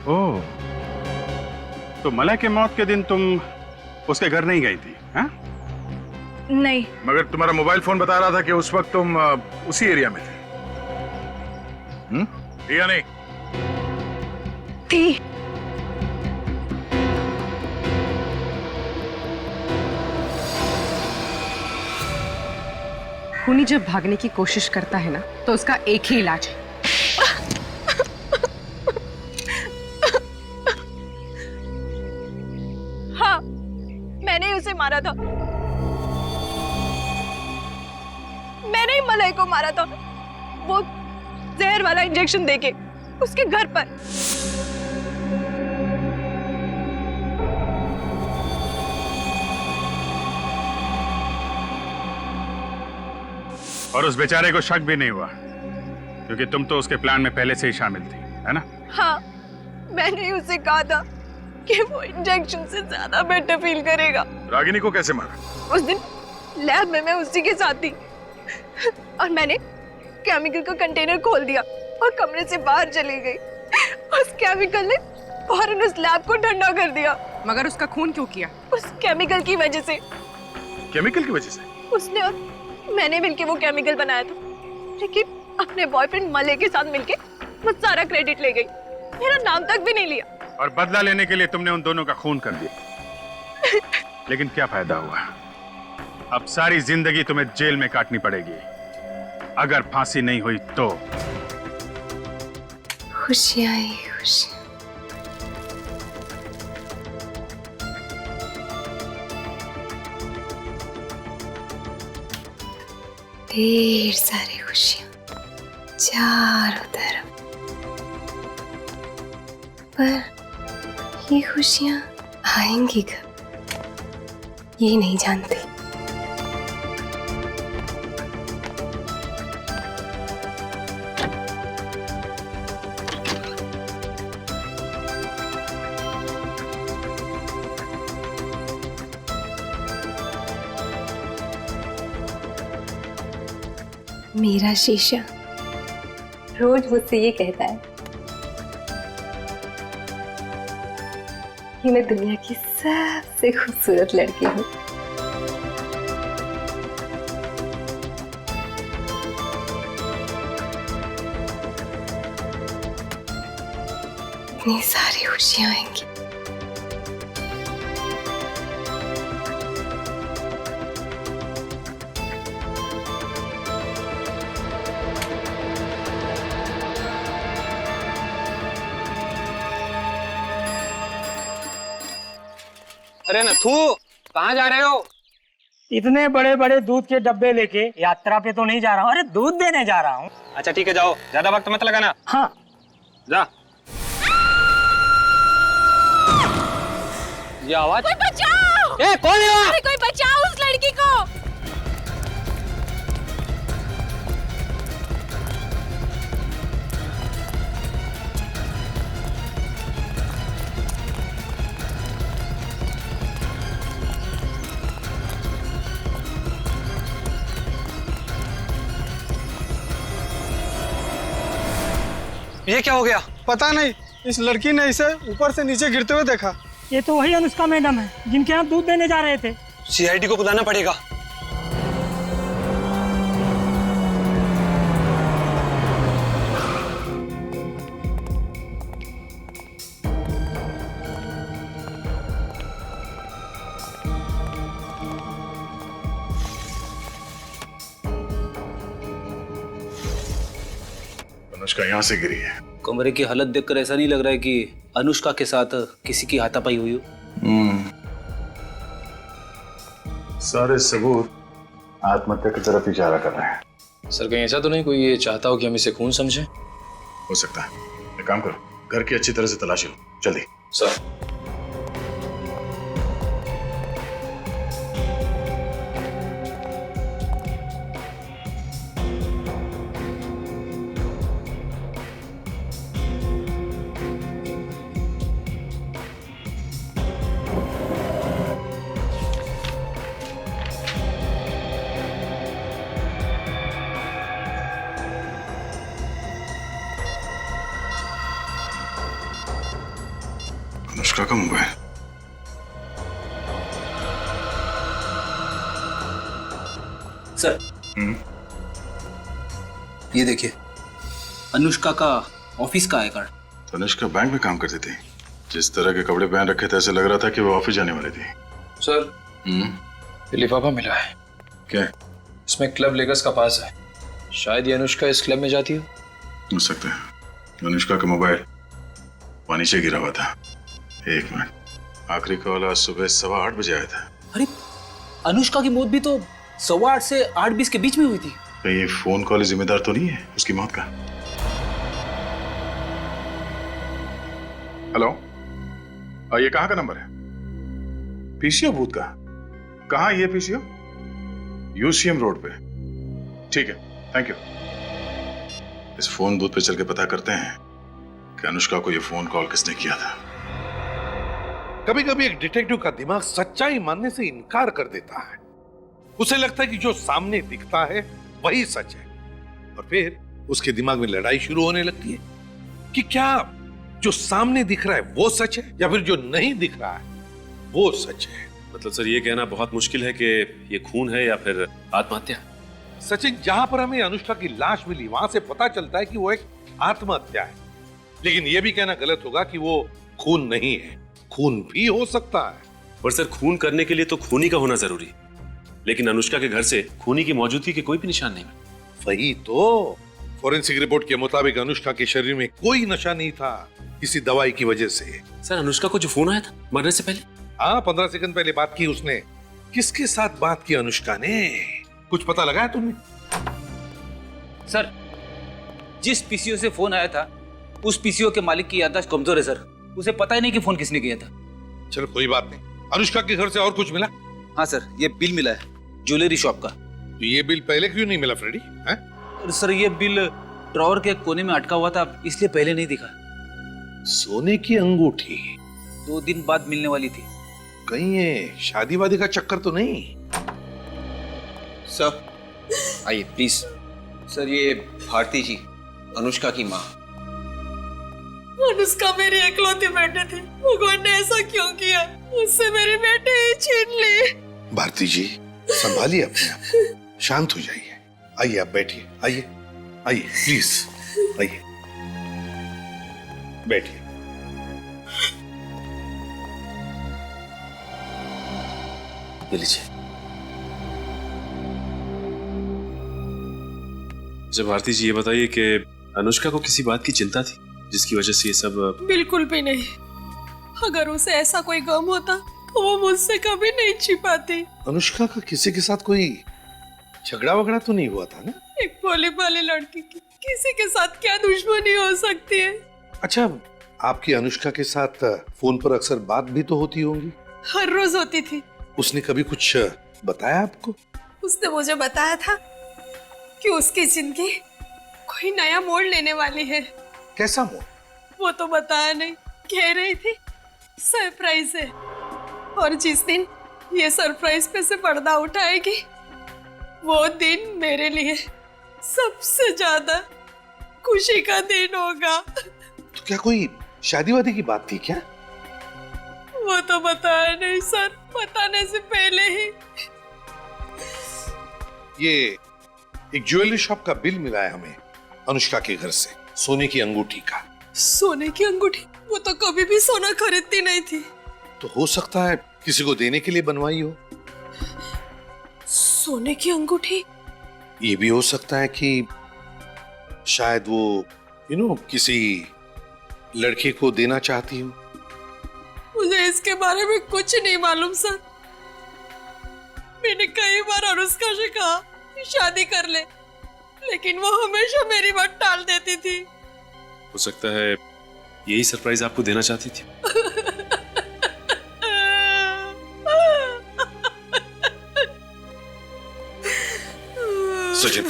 ओह, तो मलय के मौत के दिन तुम उसके घर नहीं गई थी? हाँ? नहीं। मगर तुम्हारा मोबाइल फोन बता रहा था कि उस वक्त तुम उसी एरिया में थे। या नहीं? थी। खूनी जब भागने की कोशिश करता है ना, तो उसका एक ही इलाज है। हाँ, मैंने ही उसे मारा था। मैंने ही मलय को मारा था, वो जहर वाला इंजेक्शन देके उसके घर पर। और उस बेचारे को शक भी नहीं हुआ, क्योंकि तुम तो उसके प्लान में पहले से ही शामिल थी, है ना? हाँ, मैंने ही उससे कहा था कि वो इंजेक्शन से ज्यादा बेटर फील करेगा। रागिनी को कैसे मारा? उस दिन लैब में मैं उसी के साथ थी और मैंने केमिकल का कंटेनर खोल दिया और कमरे से बाहर चली गई। उस केमिकल ने फौरन उस लैब को ठंडा कर दिया। मगर उसका खून क्यों किया? उस केमिकल की वजह से। केमिकल की वजह से? उसने और मैंने मिलके वो केमिकल बनाया था, लेकिन अपने बॉयफ्रेंड मले के साथ मिलके वो सारा क्रेडिट ले गई, मेरा नाम तक भी नहीं लिया। और बदला लेने के लिए तुमने उन दोनों का खून कर दिया। लेकिन क्या फायदा हुआ? अब सारी जिंदगी तुम्हें जेल में काटनी पड़ेगी। अगर फांसी नहीं हुई तो। खुशियां ही खुशियां। ढेर सारी खुशियां चारों तरफ, पर ये खुशियां आएंगी कब ये नहीं जानती। मेरा शीशा रोज मुझसे ये कहता है कि मैं दुनिया की सबसे खूबसूरत लड़की हूँ। इतनी सारी खुशियां आएंगी। अरे नथु, कहाँ जा रहे हो? इतने बड़े बड़े दूध के डब्बे लेके यात्रा पे तो नहीं जा रहा हूँ, अरे दूध देने जा रहा हूँ। अच्छा ठीक है, जाओ, ज्यादा वक्त मत लगाना। हाँ जा। ये आवाज? कोई बचाओ! ए, कौन है वहाँ? अरे कोई बचाओ उस लड़की को! ये क्या हो गया? पता नहीं, इस लड़की ने इसे ऊपर से नीचे गिरते हुए देखा। ये तो वही अनुष्का मैडम है जिनके यहाँ दूध देने जा रहे थे। सीआईडी को बुलाना पड़ेगा। अनुष्का यहाँ से गिरी है। कमरे की हालत देखकर ऐसा नहीं लग रहा है कि अनुष्का के साथ किसी की हाथापाई हुई हो। सारे सबूत आत्महत्या की तरफ इशारा कर रहे हैं। सर कहीं ऐसा तो नहीं कोई ये चाहता हो कि हम इसे खून समझें? हो सकता है। एक काम करो, घर की अच्छी तरह से तलाशी लो, जल्दी। सर अनुष्का का मोबाइल। सर ये देखिए, अनुष्का का ऑफिस का आई कार्ड। अनुष्का बैंक में काम करती थी। जिस तरह के कपड़े पहन रखे थे ऐसे लग रहा था कि वो ऑफिस जाने वाली थी। सर ये लिफाफा मिला है। क्या? इसमें क्लब लेगर्स का पास है। शायद ये अनुष्का इस क्लब में जाती हो सकता है। अनुष्का का मोबाइल पानी से गिरा हुआ था। एक मिनट, आखिरी कॉल आज सुबह 8:15 बजे आया था। अरे अनुष्का की मौत भी तो 8:15 से 8:20 के बीच में हुई थी। कहीं ये फोन कॉल जिम्मेदार तो नहीं है उसकी मौत का? हेलो, ये कहाँ का नंबर है? पीसीओ बूथ का? कहाँ ये पीसीओ? यूसीएम रोड पे। ठीक है, थैंक यू। इस फोन बूथ पे चल के पता करते हैं कि अनुष्का को ये फोन कॉल किसने किया था। कभी कभी एक डिटेक्टिव का दिमाग सच्चाई मानने से इनकार कर देता है। उसे लगता है कि जो सामने दिखता है वही सच है, और फिर उसके दिमाग में लड़ाई शुरू होने लगती है कि क्या जो सामने दिख रहा है वो सच है या फिर जो नहीं दिख रहा है वो सच है। मतलब सर ये कहना बहुत मुश्किल है कि ये खून है या फिर आत्महत्या। सचिन, जहां पर हमें अनुष्का की लाश मिली वहां से पता चलता है कि वो एक आत्महत्या है, लेकिन यह भी कहना गलत होगा कि वो खून नहीं है। खून भी हो सकता है। पर सर खून करने के लिए तो खूनी का होना जरूरी, लेकिन अनुष्का के घर से खूनी की मौजूदगी के कोई भी निशान नहीं। वही तो, फॉरेंसिक रिपोर्ट के मुताबिक अनुष्का के शरीर में कोई नशा नहीं था, किसी दवाई की वजह से। सर अनुष्का को जो फोन आया था मरने से पहले, हाँ 15 सेकंड पहले बात की उसने। किसके साथ बात की अनुष्का ने, कुछ पता लगाया तुमने? सर, जिस पीसीओ से फोन आया था उस पीसीओ के मालिक की याददाश्त कमजोर है सर, उसे पता ही नहीं कि फोन किसने किया था। चलो कोई बात नहीं। अनुष्का के घर से और कुछ मिला? हाँ सर, ये बिल मिला है ज्वेलरी शॉप का। तो ये बिल पहले क्यों नहीं मिला फ्रेडी? सर ये बिल ड्रॉवर के कोने में अटका हुआ था, इसलिए पहले नहीं दिखा। सोने की अंगूठी 2 दिन बाद मिलने वाली थी। कहीं ये शादी वादी का चक्कर तो नहीं? सर आइए प्लीज। सर ये भारती जी, अनुष्का की माँ। अनुष्का मेरी इकलौती बेटे थी, भगवान ने ऐसा क्यों किया? उससे मेरे बेटे ही छीन लिए। भारती जी संभालिए अपने आप को, शांत हो जाइए। आइए आप बैठिए, आइए आइए प्लीज आइए बैठिए। ये लीजिए। जब भारती जी ये बताइए कि अनुष्का को किसी बात की चिंता थी जिसकी वजह से ये सब? बिल्कुल भी नहीं। अगर उसे ऐसा कोई गम होता तो वो मुझसे कभी नहीं छिपाती। अनुष्का का किसी के साथ कोई झगड़ा वगड़ा तो नहीं हुआ था ना? एक भोली भाली लड़की की किसी के साथ क्या दुश्मनी हो सकती है? अच्छा, आपकी अनुष्का के साथ फोन पर अक्सर बात भी तो होती होंगी? हर रोज होती थी। उसने कभी कुछ बताया आपको? उसने मुझे बताया था कि उसकी जिंदगी कोई नया मोड़ लेने वाली है। कैसा मोड़? वो तो बताया नहीं, कह रही थी सरप्राइज है, और जिस दिन ये सरप्राइज पे से पर्दा उठाएगी वो दिन मेरे लिए सबसे ज्यादा खुशी का दिन होगा। तो क्या कोई शादी वादी की बात थी क्या? वो तो बताया नहीं सर, बताने से पहले ही। ये एक ज्वेलरी शॉप का बिल मिला है हमें अनुष्का के घर से, सोने की अंगूठी का। सोने की अंगूठी? वो तो कभी भी सोना खरीदती नहीं थी। तो हो सकता है किसी को देने के लिए बनवाई हो। सोने की अंगूठी? ये भी हो सकता है कि शायद वो किसी लड़के को देना चाहती हो। मुझे इसके बारे में कुछ नहीं मालूम सर। मैंने कई बार अनुष्का से कहा शादी कर ले, लेकिन वो हमेशा मेरी बात टाल देती थी। हो सकता है यही सरप्राइज आपको देना चाहती थी। सचिन,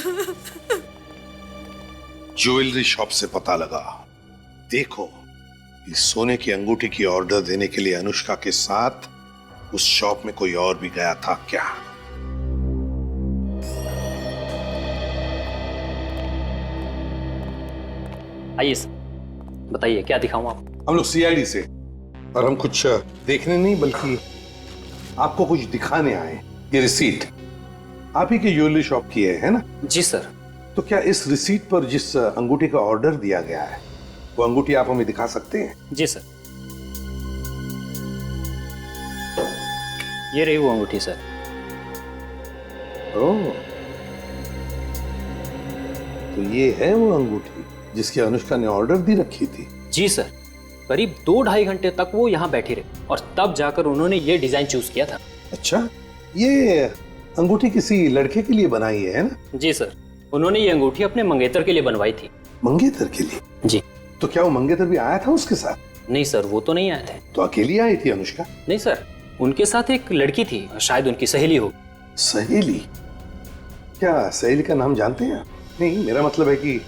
ज्वेलरी शॉप से पता लगा। देखो इस सोने की अंगूठी की ऑर्डर देने के लिए अनुष्का के साथ उस शॉप में कोई और भी गया था क्या? आइए सर, बताइए क्या दिखाऊं आप? हम लोग सीआईडी से, और हम कुछ देखने नहीं बल्कि आपको कुछ दिखाने आए। ये रिसीट आप ही की ज्वेलरी शॉप की है ना? जी सर। तो क्या इस रिसीट पर जिस अंगूठी का ऑर्डर दिया गया है वो अंगूठी आप हमें दिखा सकते हैं? जी सर, ये रही वो अंगूठी सर। ओह, तो ये है वो अंगूठी जिसकी अनुष्का ने ऑर्डर दी रखी थी? जी सर, करीब 2-2.5 घंटे तक वो यहाँ बैठी रही और तब जाकर उन्होंने ये डिजाइन चूज किया था। अच्छा, ये अंगूठी किसी लड़के के लिए बनाई है ना? जी सर, उन्होंने ये अंगूठी अपने मंगेतर के लिए बनवाई थी। मंगेतर के लिए? जी। तो क्या वो मंगेतर भी आया था उसके साथ? नहीं सर, वो तो नहीं आए थे। तो अकेली आई थी अनुष्का? नहीं सर, उनके साथ एक लड़की थी, शायद उनकी सहेली हो। सहेली? क्या सहेली का नाम जानते हैं? नहीं, मेरा मतलब है कि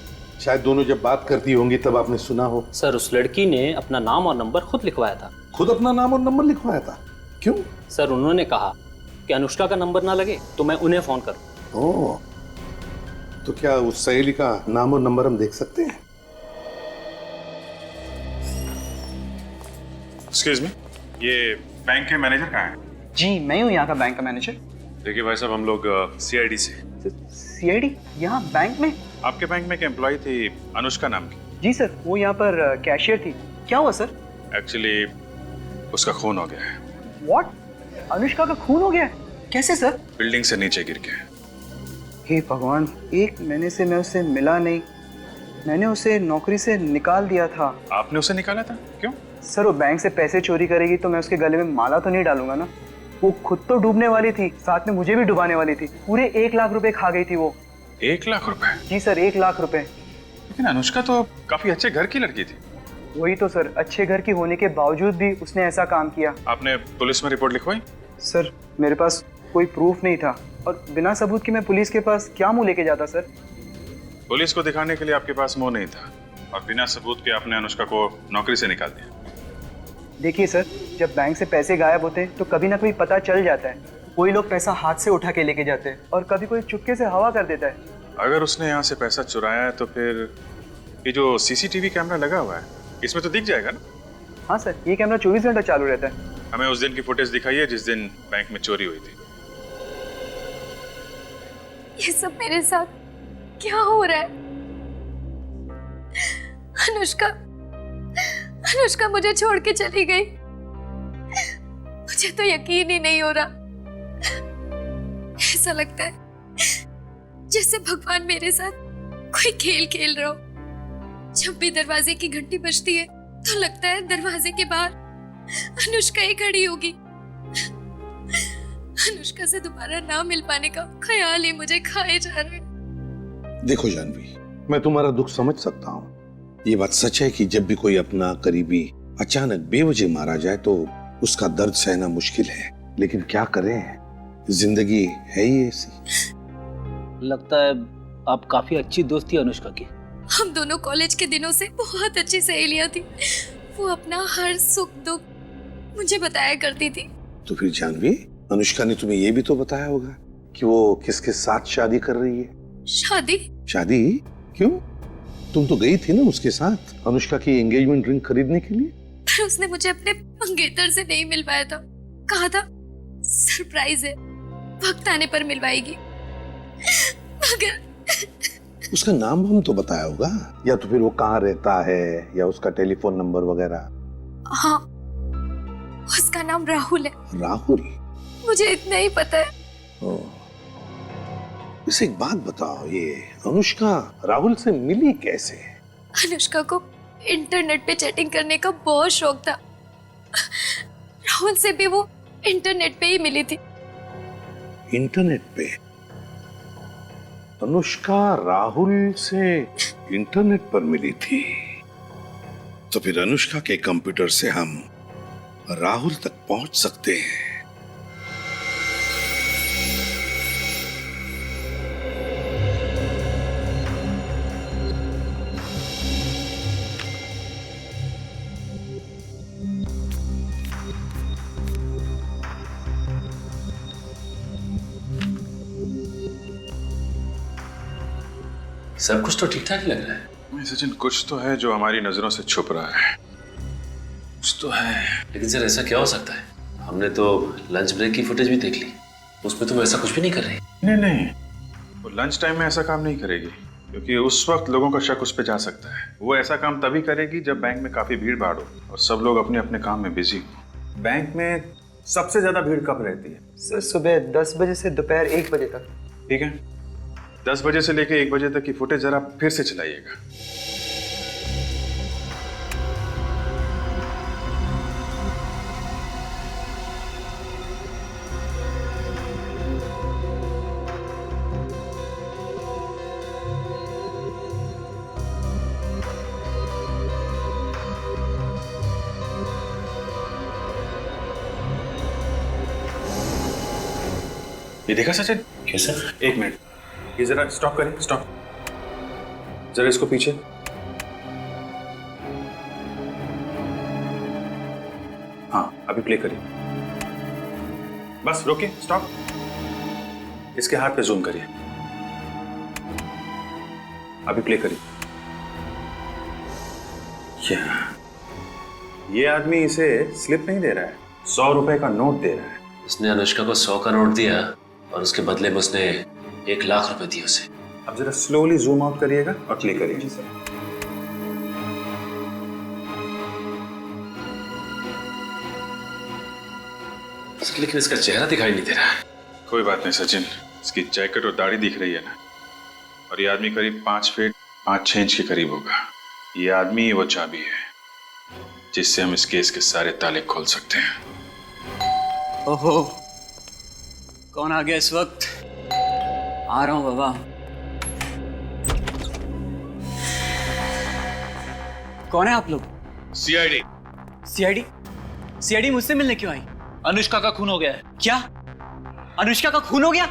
शायद दोनों जब बात करती होंगी तब आपने सुना हो। सर उस लड़की ने अपना नाम और नंबर खुद लिखवाया था। खुद अपना नाम और नंबर लिखवाया था? क्यों? सर उन्होंने कहा कि अनुष्का का नंबर ना लगे तो मैं उन्हें फोन करूं। ओह, तो क्या उस सहेली का नाम और नंबर हम देख सकते हैं? एक्सक्यूज मी, ये बैंक के मैनेजर कहाँ हैं? जी मैं हूँ यहाँ का बैंक का मैनेजर। देखिए भाई साहब, हम लोग सीआईडी से। सीआईडी यहाँ बैंक में? आपके बैंक में एक एम्प्लॉय थी अनुष्का नाम की। जी सर, वो यहाँ पर कैशियर थी। क्या हुआ सर? एक्चुअली उसका खून हो गया है। व्हाट? अनुष्का का खून हो गया? कैसे सर? बिल्डिंग से नीचे गिर के। हे भगवान, 1 महीने से मैं उससे मिला नहीं। मैंने उसे नौकरी से निकाल दिया था। आपने उसे निकाला था? क्यों? सर वो बैंक से पैसे चोरी करेगी तो मैं उसके गले में माला तो नहीं डालूंगा ना। वो खुद तो डूबने वाली थी, साथ में मुझे भी डुबाने वाली थी। पूरे 1 लाख रुपए खा गई थी वो। 1 लाख रुपए? जी सर, 1 लाख रुपए। लेकिन अनुष्का तो काफी अच्छे घर की लड़की थी। वही तो सर, अच्छे घर की होने के बावजूद भी उसने ऐसा काम किया। आपने पुलिस में रिपोर्ट लिखवाई? सर मेरे पास कोई प्रूफ नहीं था और बिना सबूत के मैं पुलिस के पास क्या मुंह लेके जाता सर? पुलिस को दिखाने के लिए आपके पास मुंह नहीं था और बिना सबूत के आपने अनुष्का को नौकरी से निकाल दिया। देखिए सर, जब बैंक से पैसे गायब होते हैं तो कभी ना कभी पता चल जाता है। कोई लोग पैसा हाथ से उठा के लेके जाते हैं और कभी कोई चुपके से हवा कर देता है। अगर उसने यहाँ से पैसा चुराया है तो फिर ये जो सीसीटीवी कैमरा लगा हुआ है इसमें तो दिख जाएगा ना? हाँ सर, ये कैमरा 24 घंटा चालू रहता है। हमें उस दिन की फुटेज दिखाइए जिस दिन बैंक में चोरी हुई थी। ये सब मेरे साथ क्या हो रहा है? अनुष्का मुझे छोड़ के चली गई। मुझे तो यकीन ही नहीं हो रहा। ऐसा लगता है जैसे भगवान मेरे साथ कोई खेल खेल रहा हो। जब भी दरवाजे की घंटी बजती है तो लगता है दरवाजे के बाहर अनुष्का ही खड़ी होगी। अनुष्का से दोबारा ना मिल पाने का ख्याल ही मुझे खाए जा रहा है। देखो जानवी, मैं तुम्हारा दुख समझ सकता हूँ। ये बात सच है कि जब भी कोई अपना करीबी अचानक बेवजह मारा जाए तो उसका दर्द सहना मुश्किल है, लेकिन क्या करें, जिंदगी है ही ऐसी। लगता है आप काफी अच्छी दोस्त थी अनुष्का की। हम दोनों कॉलेज के दिनों से बहुत अच्छी सहेलियां थी। वो अपना हर सुख दुख मुझे बताया करती थी। तो फिर जानवी, अनुष्का ने तुम्हें ये भी तो बताया होगा कि वो किसके साथ शादी कर रही है? शादी? क्यों? तुम तो गई थी ना उसके साथ अनुष्का की एंगेजमेंट रिंग खरीदने के लिए। पर उसने मुझे अपने मंगेतर से नहीं मिलवाया था। कहा था सरप्राइज है, वक्त आने पर मिलवाएगी। मगर उसका नाम हम तो बताया होगा, या तो फिर वो कहाँ रहता है या उसका टेलीफोन नंबर वगैरह। हाँ, उसका नाम राहुल है। राहुल? मुझे इतना ही पता है। इसे एक बात बताओ, ये अनुष्का राहुल से मिली कैसे? अनुष्का को इंटरनेट पे चैटिंग करने का बहुत शौक था। राहुल से भी वो इंटरनेट पे ही मिली थी। इंटरनेट पे? अनुष्का राहुल से इंटरनेट पर मिली थी, तो फिर अनुष्का के कंप्यूटर से हम राहुल तक पहुंच सकते हैं। सब कुछ तो ठीक ठाक ही लग रहा है। सचिन, कुछ तो है जो हमारी नजरों से छुप रहा है। कुछ तो है। लेकिन सर ऐसा क्या हो सकता है? हमने तो लंच ब्रेक की फुटेज भी देख ली, उसमें तो वो ऐसा कुछ भी नहीं कर रही। नहीं, वो लंच टाइम में ऐसा काम नहीं करेगी, क्योंकि उस वक्त लोगों का शक उस पर जा सकता है। वो ऐसा काम तभी करेगी जब बैंक में काफी भीड़ भाड़ हो और सब लोग अपने अपने काम में बिजी हो। बैंक में सबसे ज्यादा भीड़ कब रहती है? सर सुबह 10 बजे से दोपहर 1 बजे तक। ठीक है, 10 बजे से लेकर 1 बजे तक की फुटेज जरा फिर से चलाइएगा। ये देखा सचिन? कैसा? 1 मिनट। ये जरा स्टॉप करें, स्टॉप। जरा इसको पीछे। हाँ, अभी प्ले करिए। बस रोके, स्टॉप। इसके हाथ पे जूम करिए। अभी प्ले करिए। ये आदमी इसे स्लिप नहीं दे रहा है, 100 रुपए का नोट दे रहा है। उसने अनुष्का को 100 का नोट दिया और उसके बदले में उसने 1 लाख रुपए दिए उसे। अब जरा स्लोली जूम आउट करिएगा और प्ले करिए। जी सर। लेकिन इसका चेहरा दिखाई नहीं दे रहा है। कोई बात नहीं सचिन, इसकी जैकेट और दाढ़ी दिख रही है ना, और ये आदमी करीब 5 फीट 5-6 इंच के करीब होगा। ये आदमी वो चाबी है जिससे हम इस केस के सारे ताले खोल सकते हैं। ओहो, कौन आ गया इस वक्त? आ रहा हूं बाबा। कौन है आप लोग? सीआईडी। सीआईडी? सीआईडी मुझसे मिलने क्यों आई? अनुष्का का खून हो गया है। क्या? अनुष्का का खून हो गया?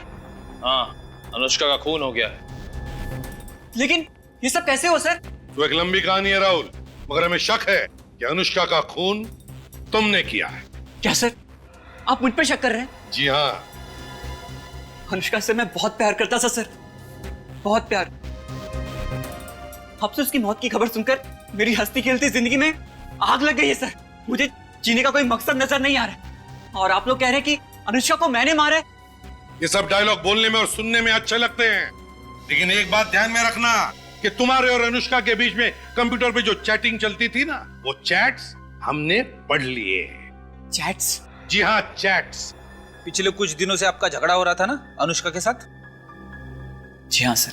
हाँ, अनुष्का का खून हो गया है। लेकिन ये सब कैसे हो सर? तो एक लंबी कहानी है राहुल, मगर हमें शक है कि अनुष्का का खून तुमने किया है। क्या सर, आप मुझ पर शक कर रहे हैं? जी हाँ। अनुष्का से मैं बहुत प्यार करता था सर, बहुत प्यार। अब से उसकी मौत की खबर सुनकर मेरी हंसती खेलती जिंदगी में आग लग गई है सर। मुझे जीने का कोई मकसद नजर नहीं आ रहा है। और आप लोग कह रहे हैं कि अनुष्का को मैंने मारा है। ये सब डायलॉग बोलने में और सुनने में अच्छे लगते हैं, लेकिन एक बात ध्यान में रखना कि तुम्हारे और अनुष्का के बीच में कंप्यूटर पे जो चैटिंग चलती थी ना, वो चैट्स हमने पढ़ लिए। चैट्स? जी हाँ, चैट्स। पिछले कुछ दिनों से आपका झगड़ा हो रहा था ना अनुष्का के साथ? जी हाँ सर,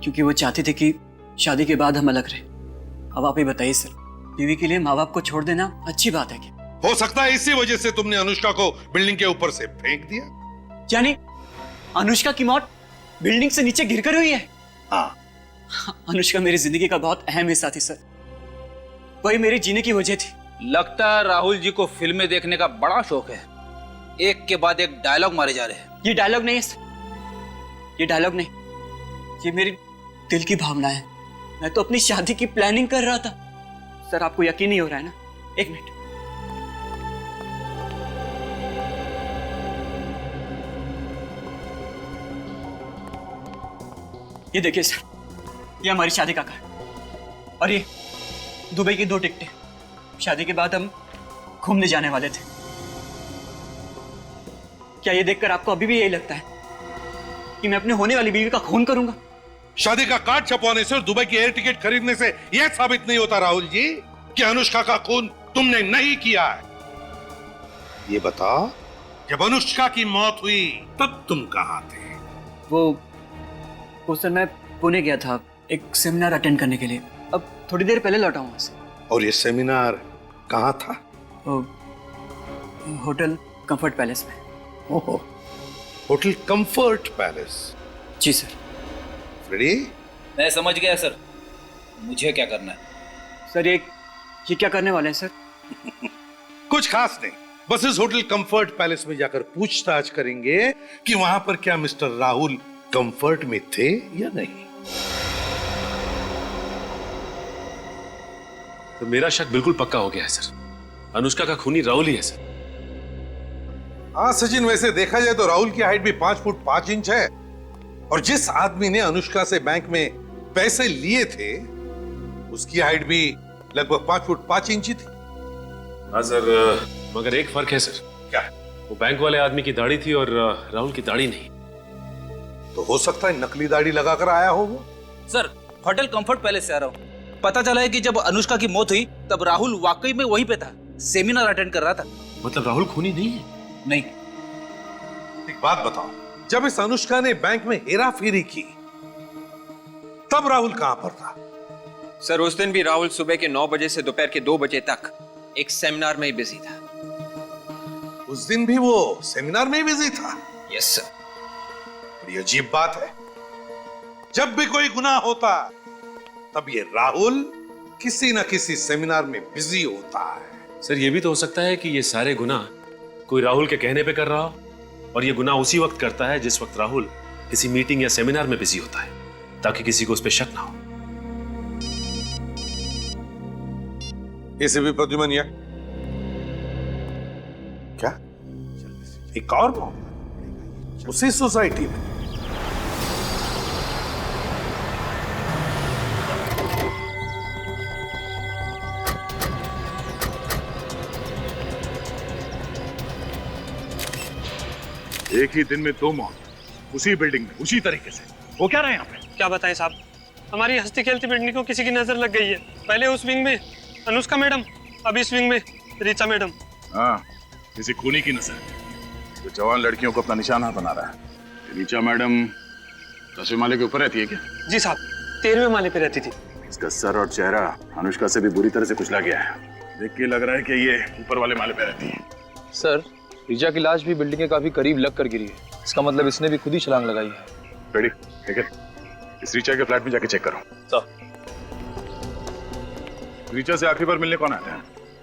क्योंकि वो चाहती थी कि शादी के बाद हम अलग रहे। अब आप ही बताइए सर, बीवी के लिए माँ बाप को छोड़ देना अच्छी बात है क्या? हो सकता है इसी वजह से तुमने अनुष्का को बिल्डिंग के ऊपर से फेंक दिया। यानी अनुष्का की मौत बिल्डिंग से नीचे गिरकर हुई है? हाँ। अनुष्का मेरी जिंदगी का बहुत अहम हिस्सा थी सर, वही मेरे जीने की वजह थी। लगता है राहुल जी को फिल्में देखने का बड़ा शौक है। एक के बाद एक डायलॉग मारे जा रहे हैं। ये डायलॉग नहीं है सर, ये डायलॉग नहीं, ये मेरी दिल की भावना है। मैं तो अपनी शादी की प्लानिंग कर रहा था सर। आपको यकीन नहीं हो रहा है ना? एक मिनट। ये देखिए सर, ये हमारी शादी का कार्ड और ये दुबई की 2 टिकटें। शादी के बाद हम घूमने जाने वाले थे। क्या ये देखकर आपको अभी भी यही लगता है कि मैं अपने होने वाली बीवी का खून करूंगा? शादी का कार्ड छपवाने से और दुबई की एयर टिकट खरीदने से यह साबित नहीं होता राहुल जी कि अनुष्का का खून तुमने नहीं किया है। ये बताओ, जब अनुष्का की मौत हुई तब तुम कहां थे? वो सर, मैं पुणे गया था एक सेमिनार अटेंड करने के लिए। अब थोड़ी देर पहले लौटा हूं वहां से। और ये सेमिनार कहां था? होटल कंफर्ट पैलेस में। ओहो, होटल कंफर्ट पैलेस। जी सर। रेडी? मैं समझ गया सर, मुझे क्या करना है? सर ये क्या करने वाले हैं सर? कुछ खास नहीं, बस इस होटल कंफर्ट पैलेस में जाकर पूछताछ करेंगे कि वहां पर क्या मिस्टर राहुल कंफर्ट में थे या नहीं। तो मेरा शक बिल्कुल पक्का हो गया है सर, अनुष्का का खूनी राहुल ही है सर। हाँ सचिन, वैसे देखा जाए तो राहुल की हाइट भी 5 फुट 5 इंच है, और जिस आदमी ने अनुष्का से बैंक में पैसे लिए थे उसकी हाइट भी लगभग 5 फुट 5 इंच थी। हाँ सर, मगर एक फर्क है सर। क्या? वो बैंक वाले आदमी की दाढ़ी थी और राहुल की दाढ़ी नहीं। तो हो सकता है नकली दाढ़ी लगाकर आया हो वो। सर, होटल कंफर्ट पैलेस से आ रहा हूँ। पता चला है कि जब अनुष्का की मौत हुई तब राहुल वाकई में वहीं पे था, सेमिनार अटेंड कर रहा था। मतलब राहुल खूनी नहीं है? नहीं। एक बात बताओ, जब इस अनुष्का ने बैंक में हेरा फेरी की तब राहुल कहां पर था? सर, उस दिन भी राहुल सुबह के 9 बजे से दोपहर के 2 बजे तक एक सेमिनार में ही बिजी था। उस दिन भी वो सेमिनार में ही बिजी था? Yes sir. बड़ी अजीब बात है, जब भी कोई गुनाह होता तब ये राहुल किसी न किसी सेमिनार में बिजी होता है। सर, ये भी तो हो सकता है कि ये सारे गुनाह कोई राहुल के कहने पे कर रहा हो, और ये गुनाह उसी वक्त करता है जिस वक्त राहुल किसी मीटिंग या सेमिनार में बिजी होता है, ताकि किसी को उस पर शक ना हो। एसीपी प्रद्युमन क्या एक और उसी सोसाइटी में? एक ही दिन में 2 मौत, उसी बिल्डिंग में, उसी तरीके से। वो क्या रहा है यहाँ पे? क्या बताएं साहब, हमारी हंसती खेलती बिल्डिंग को किसी की नजर लग गई है। पहले उस विंग में अनुष्का मैडम, अब इस विंग में ऋचा मैडम। हाँ, किसी खूनी की नजर जो जवान लड़कियों को अपना निशाना बना रहा है। ऋचा मैडम 10वें माले के ऊपर रहती है क्या? जी साहब, 13वें माले पे रहती थी। इसका सर और चेहरा अनुष्का से भी बुरी तरह से कुचला गया है। देख के लग रहा है कि ये ऊपर वाले माले पे रहती है। सर, ऋचा की लाश भी बिल्डिंग के काफी करीब लग कर गिरी है। इसका मतलब इसने भी खुद ही छलांग लगाई है। रेडी? ठीक है, इस ऋचा के फ्लैट में जाके चेक करो। सर, ऋचा से आखिरी बार मिलने कौन आया है?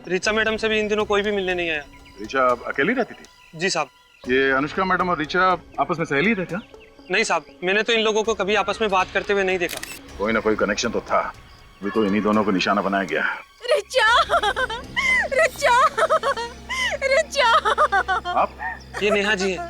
ऋचा मैडम से भी इन दिनों कोई भी मिलने नहीं आया। ऋचा अकेली रहती थी? जी साहब। ये अनुष्का मैडम और ऋचा आपस में सहेली थे क्या? नहीं साहब, मैंने तो इन लोगों को कभी आपस में बात करते हुए नहीं देखा। कोई ना कोई कनेक्शन तो था, भी तो इन्हीं दोनों को निशाना बनाया गया। रिचा, रिचा, रिचा। आप? ये नेहा जी है,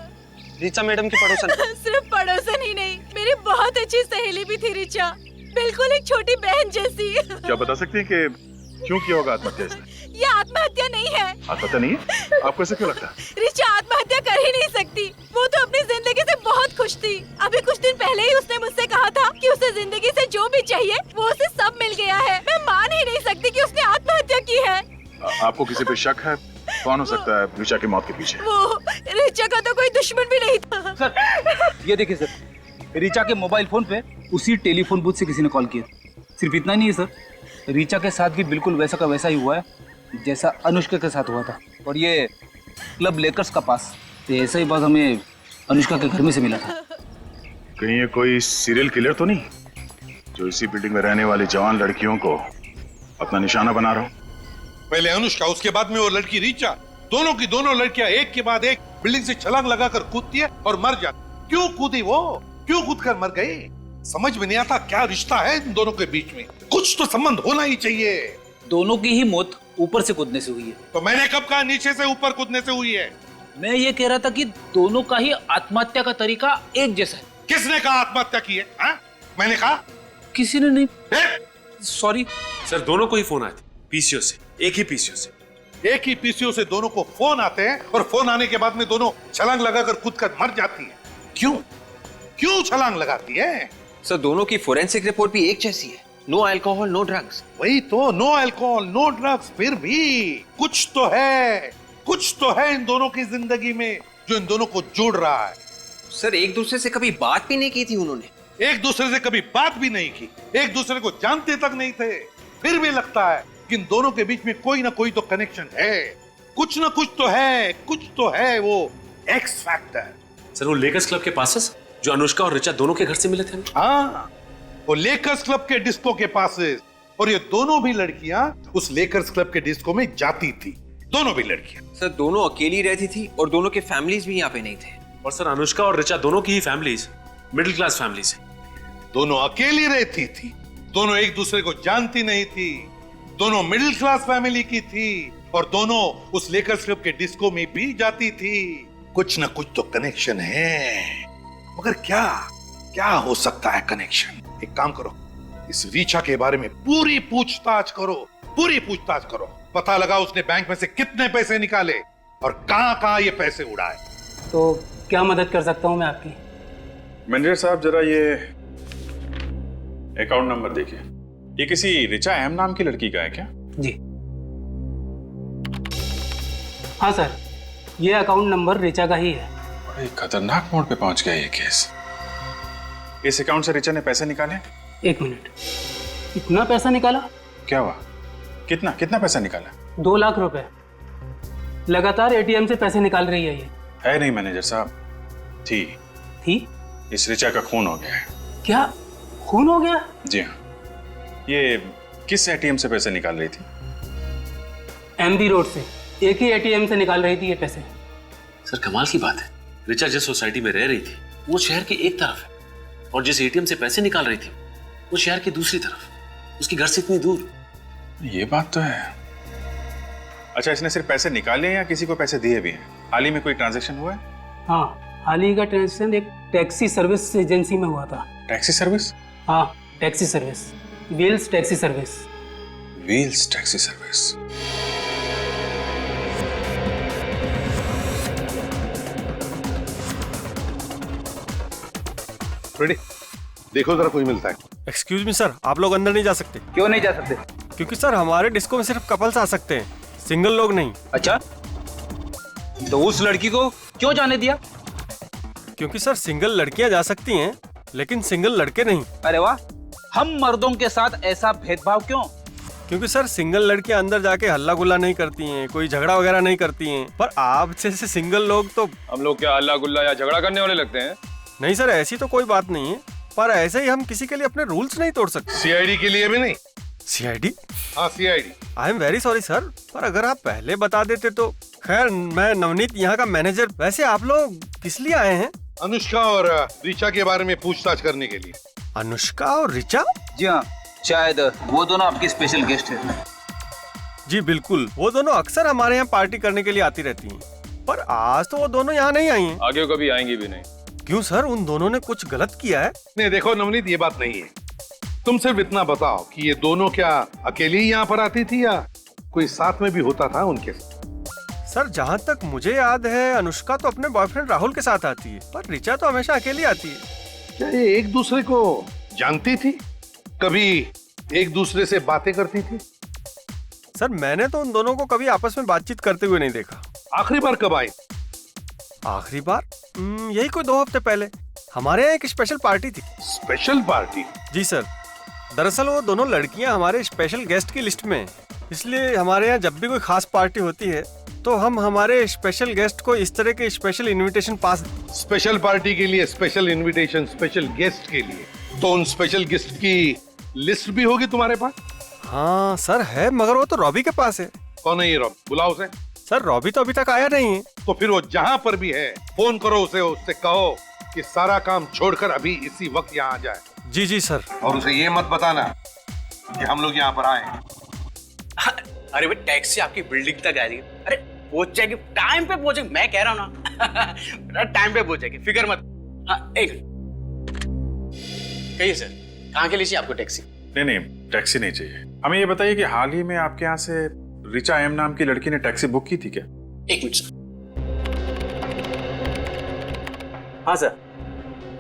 ऋचा मैडम की पड़ोसन। सिर्फ पड़ोसन ही नहीं, मेरी बहुत अच्छी सहेली भी थी रिचा, बिल्कुल एक छोटी बहन जैसी। क्या बता सकते हैं कि क्यों किया होगा आत्महत्या इसने? ये आत्महत्या नहीं है। आत्महत्या नहीं है? आपको ऐसा क्यों लगता है? रिचा आत्महत्या कर ही नहीं सकती। वो तो अपनी जिंदगी से बहुत खुश थी। अभी कुछ दिन पहले ही उसने मुझसे कहा था कि उसे जिंदगी से जो भी चाहिए वो उसे सब मिल गया है। मैं मान ही नहीं सकती कि उसने आत्महत्या की है। आपको किसी पे शक है? कौन हो सकता है ऋचा की मौत के पीछे? वो रिचा का तो कोई दुश्मन भी नहीं था। सर, ये देखिए सर, ऋचा के मोबाइल फोन पे उसी टेलीफोन बूथ से किसी ने कॉल किया। सिर्फ इतना नहीं है सर, ऋचा के साथ भी बिल्कुल वैसा का वैसा ही हुआ है जैसा अनुष्का के साथ हुआ था। और ये क्लब लेकर्स का पास, तो ऐसा ही बात हमें अनुष्का के घर में से मिला था। कहीं ये कोई सीरियल किलर तो नहीं, जो इसी बिल्डिंग में रहने वाली जवान लड़कियों को अपना निशाना बना रहा हो? पहले अनुष्का, उसके बाद में वो लड़की ऋचा, दोनों की दोनों लड़कियां एक के बाद एक बिल्डिंग से छलांग लगाकर कूदती है और मर जाती। क्यों कूदी वो? क्यों कूदकर मर गई? समझ में नहीं आता क्या रिश्ता है इन दोनों के बीच में। कुछ तो संबंध होना ही चाहिए। दोनों की ही मौत ऊपर से कूदने से हुई है। तो मैंने कब कहा नीचे से ऊपर कूदने से हुई है? मैं ये कह रहा था कि दोनों का ही आत्महत्या का तरीका एक जैसा है। किसने कहा आत्महत्या की है? हा? मैंने कहा? किसी ने नहीं। सॉरी सर, दोनों को ही फोन आए थे पीसीओ से, एक ही पीसीओ से। एक ही पीसीओ से दोनों को फोन आते हैं और फोन आने के बाद में दोनों छलांग लगाकर कूदकर मर जाती है। क्यों? क्यों छलांग लगाती है? सर, दोनों की फोरेंसिक रिपोर्ट भी एक जैसी है। No alcohol, no drugs. वही तो, नो अल्कोहल, नो ड्रग्स। फिर भी कुछ तो है, कुछ तो है इन दोनों की जिंदगी में जो इन दोनों को जोड़ रहा है। सर, एक दूसरे से कभी बात भी नहीं की थी उन्होंने। एक दूसरे से कभी बात भी नहीं की, एक दूसरे को जानते तक नहीं थे। फिर भी लगता है कि इन दोनों के बीच में कोई ना कोई तो कनेक्शन है। कुछ ना कुछ तो है, कुछ तो है वो एक्स फैक्टर। सर, वो लेकर्स क्लब के पास जो अनुष्का और ऋचा दोनों के घर से मिले थे। हाँ, वो लेकर्स क्लब के डिस्को के पास। और ये दोनों भी लड़कियां उस लेकर्स क्लब के डिस्को में जाती थी। दोनों भी लड़कियां। सर, दोनों अकेली रहती थी और दोनों के फैमिलीज भी यहाँ पे नहीं थे। और सर, अनुष्का और ऋचा दोनों की ही फैमिलीज मिडिल क्लास फैमिलीज है। दोनों अकेली रहती थी, दोनों एक दूसरे को जानती नहीं थी, दोनों मिडिल क्लास फैमिली की थी और दोनों उस लेकर्स क्लब के डिस्को में भी जाती थी। कुछ ना कुछ तो कनेक्शन है, मगर क्या क्या हो सकता है कनेक्शन? एक काम करो, इस ऋचा के बारे में पूरी पूछताछ करो, पूरी पूछताछ करो। पता लगा उसने बैंक में से कितने पैसे निकाले और कहां ये पैसे उड़ाए। तो क्या मदद कर सकता हूँ मैं आपकी? मैनेजर साहब, जरा ये अकाउंट नंबर देखिए। ये किसी ऋचा एम नाम की लड़की का है क्या? जी हाँ सर, ये अकाउंट नंबर ऋचा का ही है। बड़े खतरनाक मोड़ पे पहुंच गया ये केस। इस अकाउंट से ऋचा ने पैसे निकाले? 1 मिनट, इतना पैसा निकाला? क्या हुआ? कितना कितना पैसा निकाला? 2 लाख रुपए। लगातार एटीएम से पैसे निकाल रही है ये। है नहीं मैनेजर साहब, थी इस ऋचा का खून हो गया है। क्या खून हो गया? जी हाँ। ये किस एटीएम से पैसे निकाल रही थी? एमबी रोड से, एक ही एटीएम से निकाल रही थी ये पैसे। सर, कमाल की बात है, ऋचा जिस सोसाइटी में रह रही थी वो शहर की एक तरफ है और जिस एटीएम से पैसे निकाल रही थी वो शहर की दूसरी तरफ, उसके घर से इतनी दूर। ये बात तो है। अच्छा, इसने सिर्फ पैसे निकाले हैं या किसी को पैसे दिए भी हैं? हाल ही में कोई ट्रांजैक्शन हुआ है? हाँ, हाल ही का ट्रांजैक्शन एक टैक्सी सर्विस एजेंसी में हुआ था। Taxi service? हाँ, taxi service, wheels taxi service. Wheels taxi service. Ready, देखो जरा कोई मिलता है। एक्सक्यूज मी सर, आप लोग अंदर नहीं जा सकते। क्यों नहीं जा सकते? क्योंकि सर हमारे डिस्को में सिर्फ कपल्स आ सकते हैं, सिंगल लोग नहीं। अच्छा, तो उस लड़की को क्यों जाने दिया? क्योंकि सर सिंगल लड़कियां जा सकती हैं लेकिन सिंगल लड़के नहीं। अरे वाह, हम मर्दों के साथ ऐसा भेदभाव क्यों? क्योंकि सर सिंगल लड़कियां अंदर जाके हल्ला गुल्ला नहीं करती हैं, कोई झगड़ा वगैरह नहीं करती हैं, पर आप जैसे सिंगल लोग तो। हम लोग क्या हल्ला गुल्ला या झगड़ा करने वाले लगते हैं? नहीं सर, ऐसी तो कोई बात नहीं है, पर ऐसे ही हम किसी के लिए अपने रूल्स नहीं तोड़ सकते। सीआईडी के लिए भी नहीं? सीआईडी? हाँ, CID. I am very sorry sir, पर अगर आप पहले बता देते तो। खैर, मैं नवनीत, यहाँ का मैनेजर। वैसे आप लोग किस लिए आए हैं? अनुष्का और ऋचा के बारे में पूछताछ करने के लिए। अनुष्का और ऋचा? जी हाँ, शायद वो दोनों आपके स्पेशल गेस्ट हैं। जी बिल्कुल, वो दोनों अक्सर हमारे यहाँ पार्टी करने के लिए आती रहती हैं, पर आज तो वो दोनों यहाँ नहीं आई हैं। आगे कभी आएंगी भी नहीं। क्यों सर, उन दोनों ने कुछ गलत किया है? नहीं देखो नवनीत, ये बात नहीं है। तुम सिर्फ इतना बताओ कि ये दोनों क्या अकेली ही यहाँ पर आती थी या कोई साथ में भी होता था उनके साथ? सर जहाँ तक मुझे याद है, अनुष्का तो अपने बॉयफ्रेंड राहुल के साथ आती है, पर ऋचा तो हमेशा अकेली आती है। क्या ये एक दूसरे को जानती थी? कभी एक दूसरे से बातें करती थी? सर मैंने तो उन दोनों को कभी आपस में बातचीत करते हुए नहीं देखा। आखिरी बार कब आई? आखिरी बार यही कोई 2 हफ्ते पहले। हमारे यहाँ एक स्पेशल पार्टी थी। Special party? जी सर, दरअसल वो दोनों लड़कियां हमारे स्पेशल गेस्ट की लिस्ट में हैं, इसलिए हमारे यहाँ जब भी कोई खास पार्टी होती है तो हम हमारे स्पेशल गेस्ट को इस तरह के स्पेशल इनविटेशन पास। स्पेशल पार्टी के लिए स्पेशल इनविटेशन स्पेशल गेस्ट के लिए? तो उन स्पेशल गेस्ट की लिस्ट भी होगी तुम्हारे पास? हाँ सर है, मगर वो तो रॉबी के पास है। कौन है ये रॉबी? बुलाओ उसे। सर रॉबी तो अभी तक आया नहीं है। तो फिर वो जहाँ पर भी है फोन करो उसे, उससे कहो कि सारा काम छोड़कर अभी इसी वक्त यहाँ आ जाए। जी जी सर। और उसे ये मत बताना कि हम लोग यहाँ पर आए। अरे भाई, टैक्सी आपकी बिल्डिंग तक आ जाएगी। अरे पहुंच जाएगी, टाइम पे पहुंचेगी, मैं कह रहा हूँ ना। टाइम पे पहुंच जाएगी, फिक्र मत। हाँ, एक कहिए सर, कहाँ के लिए चाहिए आपको टैक्सी? नहीं, टैक्सी नहीं चाहिए हमें। ये बताइए कि हाल ही में आपके यहाँ से ऋचा एम नाम की लड़की ने टैक्सी बुक की थी क्या? एक मिनट सर। हाँ सर,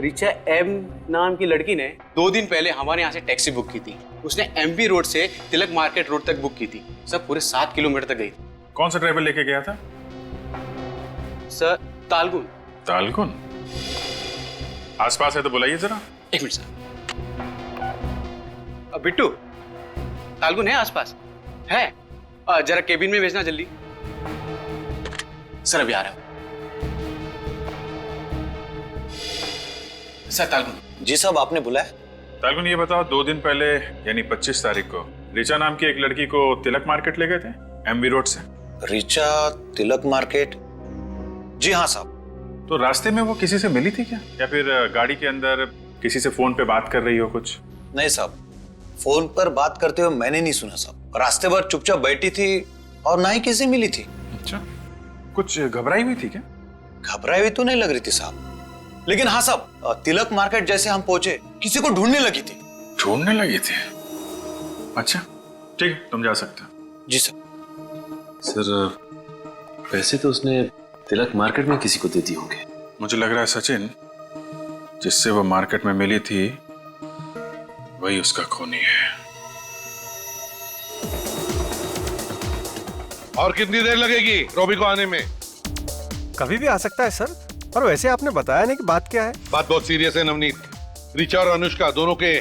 ऋचा एम नाम की लड़की ने 2 दिन पहले हमारे यहाँ से टैक्सी बुक की थी। उसने एमपी रोड से तिलक मार्केट रोड तक बुक की थी सर, पूरे 7 किलोमीटर तक गई थी। कौन सा ड्राइवर लेके गया था सर? तालगुन। तालगुन? आसपास है तो बुलाइए जरा। एक मिनट सर। बिट्टू, तालगुन है आसपास? है? जरा केबिन में भेजना जल्दी। सर अभी आ रहा हूं। सर तालगुन। जी साहब, आपने बुलाया? तालगुन ये बताओ, 2 दिन पहले यानी 25 तारीख को ऋचा नाम की एक लड़की को तिलक मार्केट ले गए थे एमबी रोड से? ऋचा तिलक मार्केट? जी हाँ साहब। तो रास्ते में वो किसी से मिली थी क्या, या फिर गाड़ी के अंदर किसी से फोन पे बात कर रही हो कुछ? नहीं साहब, फोन पर बात करते हुए मैंने नहीं सुना साहब। रास्ते भर चुपचाप बैठी थी और ना ही किसी मिली थी। अच्छा, कुछ घबराई हुई थी क्या? घबराई हुई तो नहीं लग रही थी साहब, लेकिन हाँ साहब, तिलक मार्केट जैसे हम पहुंचे किसी को ढूंढने लगी थी। ढूंढने लगी थी? अच्छा ठीक, तुम जा सकते हो। जी सर। सर पैसे तो उसने तिलक मार्केट में किसी को दे दिए होंगे। मुझे लग रहा है सचिन, जिससे वो मार्केट में मिली थी वही उसका खूनी है। और कितनी देर लगेगी रॉबी को आने में? कभी भी आ सकता है सर, पर वैसे आपने बताया नहीं कि बात क्या है। बात बहुत सीरियस है नवनीत। ऋचा और अनुष्का दोनों के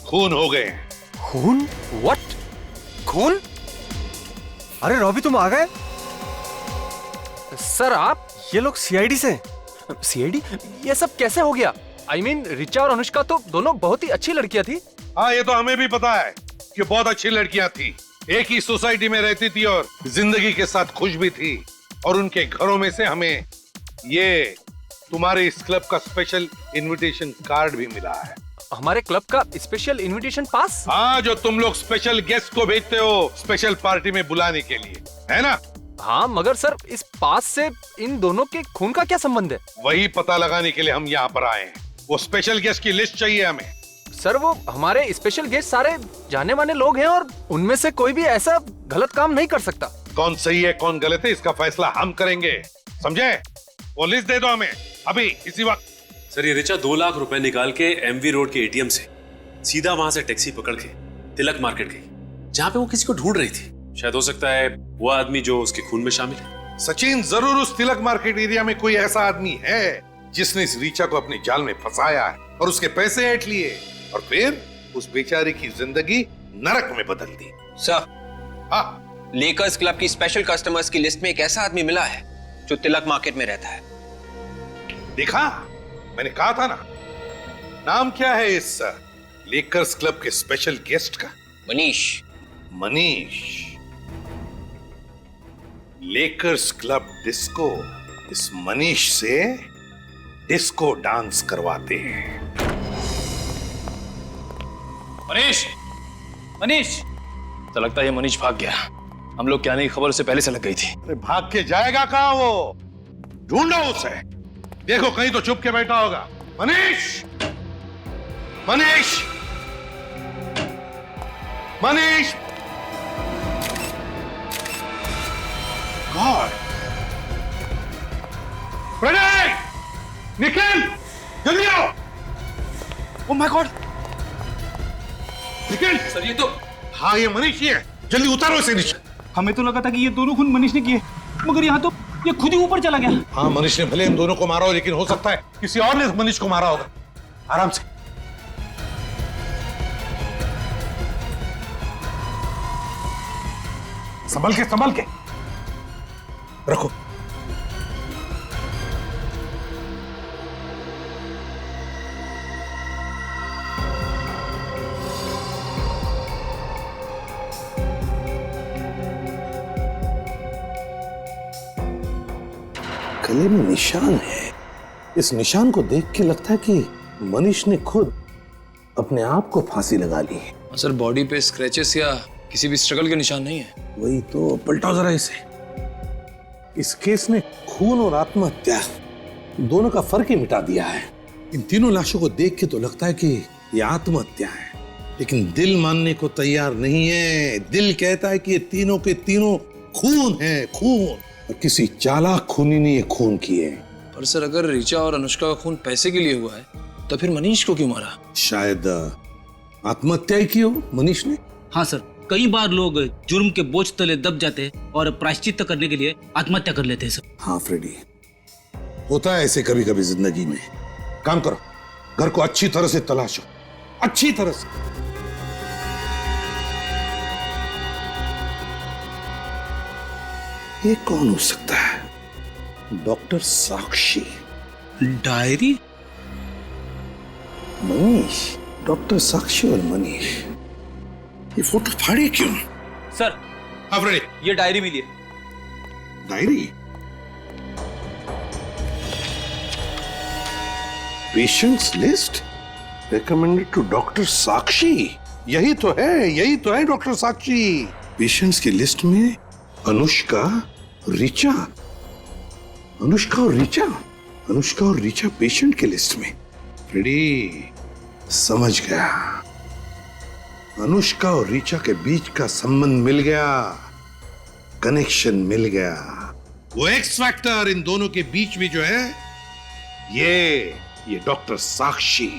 खून हो गए हैं। खून? व्हाट? खून? अरे रॉबी तुम आ गए? सर आप? ये लोग सीआईडी से? सीआईडी? ये सब कैसे हो गया? I mean, ऋचा और अनुष्का तो दोनों बहुत ही अच्छी लड़कियां थी। हाँ, ये तो हमें भी पता है कि बहुत अच्छी लड़कियां थी, एक ही सोसाइटी में रहती थी और जिंदगी के साथ खुश भी थी। और उनके घरों में से हमें ये तुम्हारे इस क्लब का स्पेशल इनविटेशन कार्ड भी मिला है। हमारे क्लब का स्पेशल इनविटेशन पास? हाँ, जो तुम लोग स्पेशल गेस्ट को भेजते हो स्पेशल पार्टी में बुलाने के लिए, है ना? हाँ, मगर सर इस पास से इन दोनों के खून का क्या संबंध है? वही पता लगाने के लिए हम यहाँ पर आए हैं। वो स्पेशल गेस्ट की लिस्ट चाहिए हमें। सर वो हमारे स्पेशल गेस्ट सारे जाने माने लोग हैं और उनमें से कोई भी ऐसा गलत काम नहीं कर सकता। कौन सही है कौन गलत है इसका फैसला हम करेंगे, समझे? वो लिस्ट दे दो हमें अभी इसी वक्त। सर ये रिचा 2 लाख रुपए निकाल के एमवी रोड के एटीएम से सीधा वहां से टैक्सी पकड़ के तिलक मार्केट गई, जहां पे वो किसी को ढूंढ रही थी। शायद हो सकता है वो आदमी जो उसके खून में शामिल है। सचिन, जरूर उस तिलक मार्केट एरिया में कोई ऐसा आदमी है जिसने इस रीचा को अपने जाल में फंसाया है और उसके पैसे ऐंठ लिए और फिर उस बेचारे की जिंदगी नरक में बदल दी। सर, हाँ, लेकर्स क्लब की स्पेशल कस्टमर्स की लिस्ट में एक ऐसा आदमी मिला है जो तिलक मार्केट में रहता है। देखा, मैंने कहा था ना। नाम क्या है इस लेकर्स क्लब के स्पेशल गेस्ट का? Manish. Manish. Lakers club disco इस मनीष से डिस्को डांस करवाते हैं। मनीष, मनीष, तो लगता है ये मनीष भाग गया। हम लोग क्या नहीं खबर उसे पहले से लग गई थी। अरे भाग के जाएगा कहां वो? ढूंढो उसे। देखो कहीं तो छुप के बैठा होगा। मनीष, मनीष, मनीष। गॉड, प्रणय, निखिल, जल्दी आओ। Oh my God, Nikhil. Sir ये तो, हाँ ये मनीष ही है, जल्दी उतारो इसे नीचे। हमें तो लगा था कि ये दोनों खून मनीष ने किए, मगर यहाँ तो ये खुद ही ऊपर चला गया। हाँ, मनीष ने भले इन दोनों को मारा हो, लेकिन हो सकता है किसी और ने मनीष को मारा होगा। आराम से। संभल के, संभल के रखो। गले में निशान है। इस निशान को देख के लगता है कि मनीष ने खुद अपने आप को फांसी लगा ली है। सर बॉडी पे स्क्रैचेस या किसी भी स्ट्रगल के निशान नहीं है। वही तो, पलटाओ जरा इसे। इस केस ने खून और आत्महत्या दोनों का फर्क ही मिटा दिया है। इन तीनों लाशों को देख के तो लगता है कि ये आत्महत्या है, लेकिन दिल मानने को तैयार नहीं है। दिल कहता है कि ये तीनों के तीनों खून है, खून। और किसी चालाक खूनी ने ये खून किए। पर सर अगर ऋचा और अनुष्का का खून पैसे के लिए हुआ है तो फिर मनीष को क्यों मारा? शायद आत्महत्या ही की हो मनीष ने। हाँ सर, कई बार लोग जुर्म के बोझ तले दब जाते और प्रायश्चित करने के लिए आत्महत्या कर लेते हैं सर। हाँ फ्रेडी, होता है ऐसे कभी कभी जिंदगी में। काम करो, घर को अच्छी तरह से तलाशो, अच्छी तरह से। ये कौन हो सकता है? डॉक्टर साक्षी। डायरी? मनीष, डॉक्टर साक्षी और मनीष, ये फोटो फाड़े क्यों? सर, हाँ फ्रेडी, ये डायरी मिली है। Diary? Patients list recommended to doctor Sakshi. यही तो है, यही तो है डॉक्टर साक्षी। पेशेंट्स की लिस्ट में अनुष्का, ऋचा, अनुष्का और ऋचा, अनुष्का और ऋचा पेशेंट के लिस्ट में। फ्रेडी, समझ गया। अनुष्का और ऋचा के बीच का संबंध मिल गया, कनेक्शन मिल गया। वो एक्स फैक्टर इन दोनों के बीच में जो है, ये डॉक्टर साक्षी।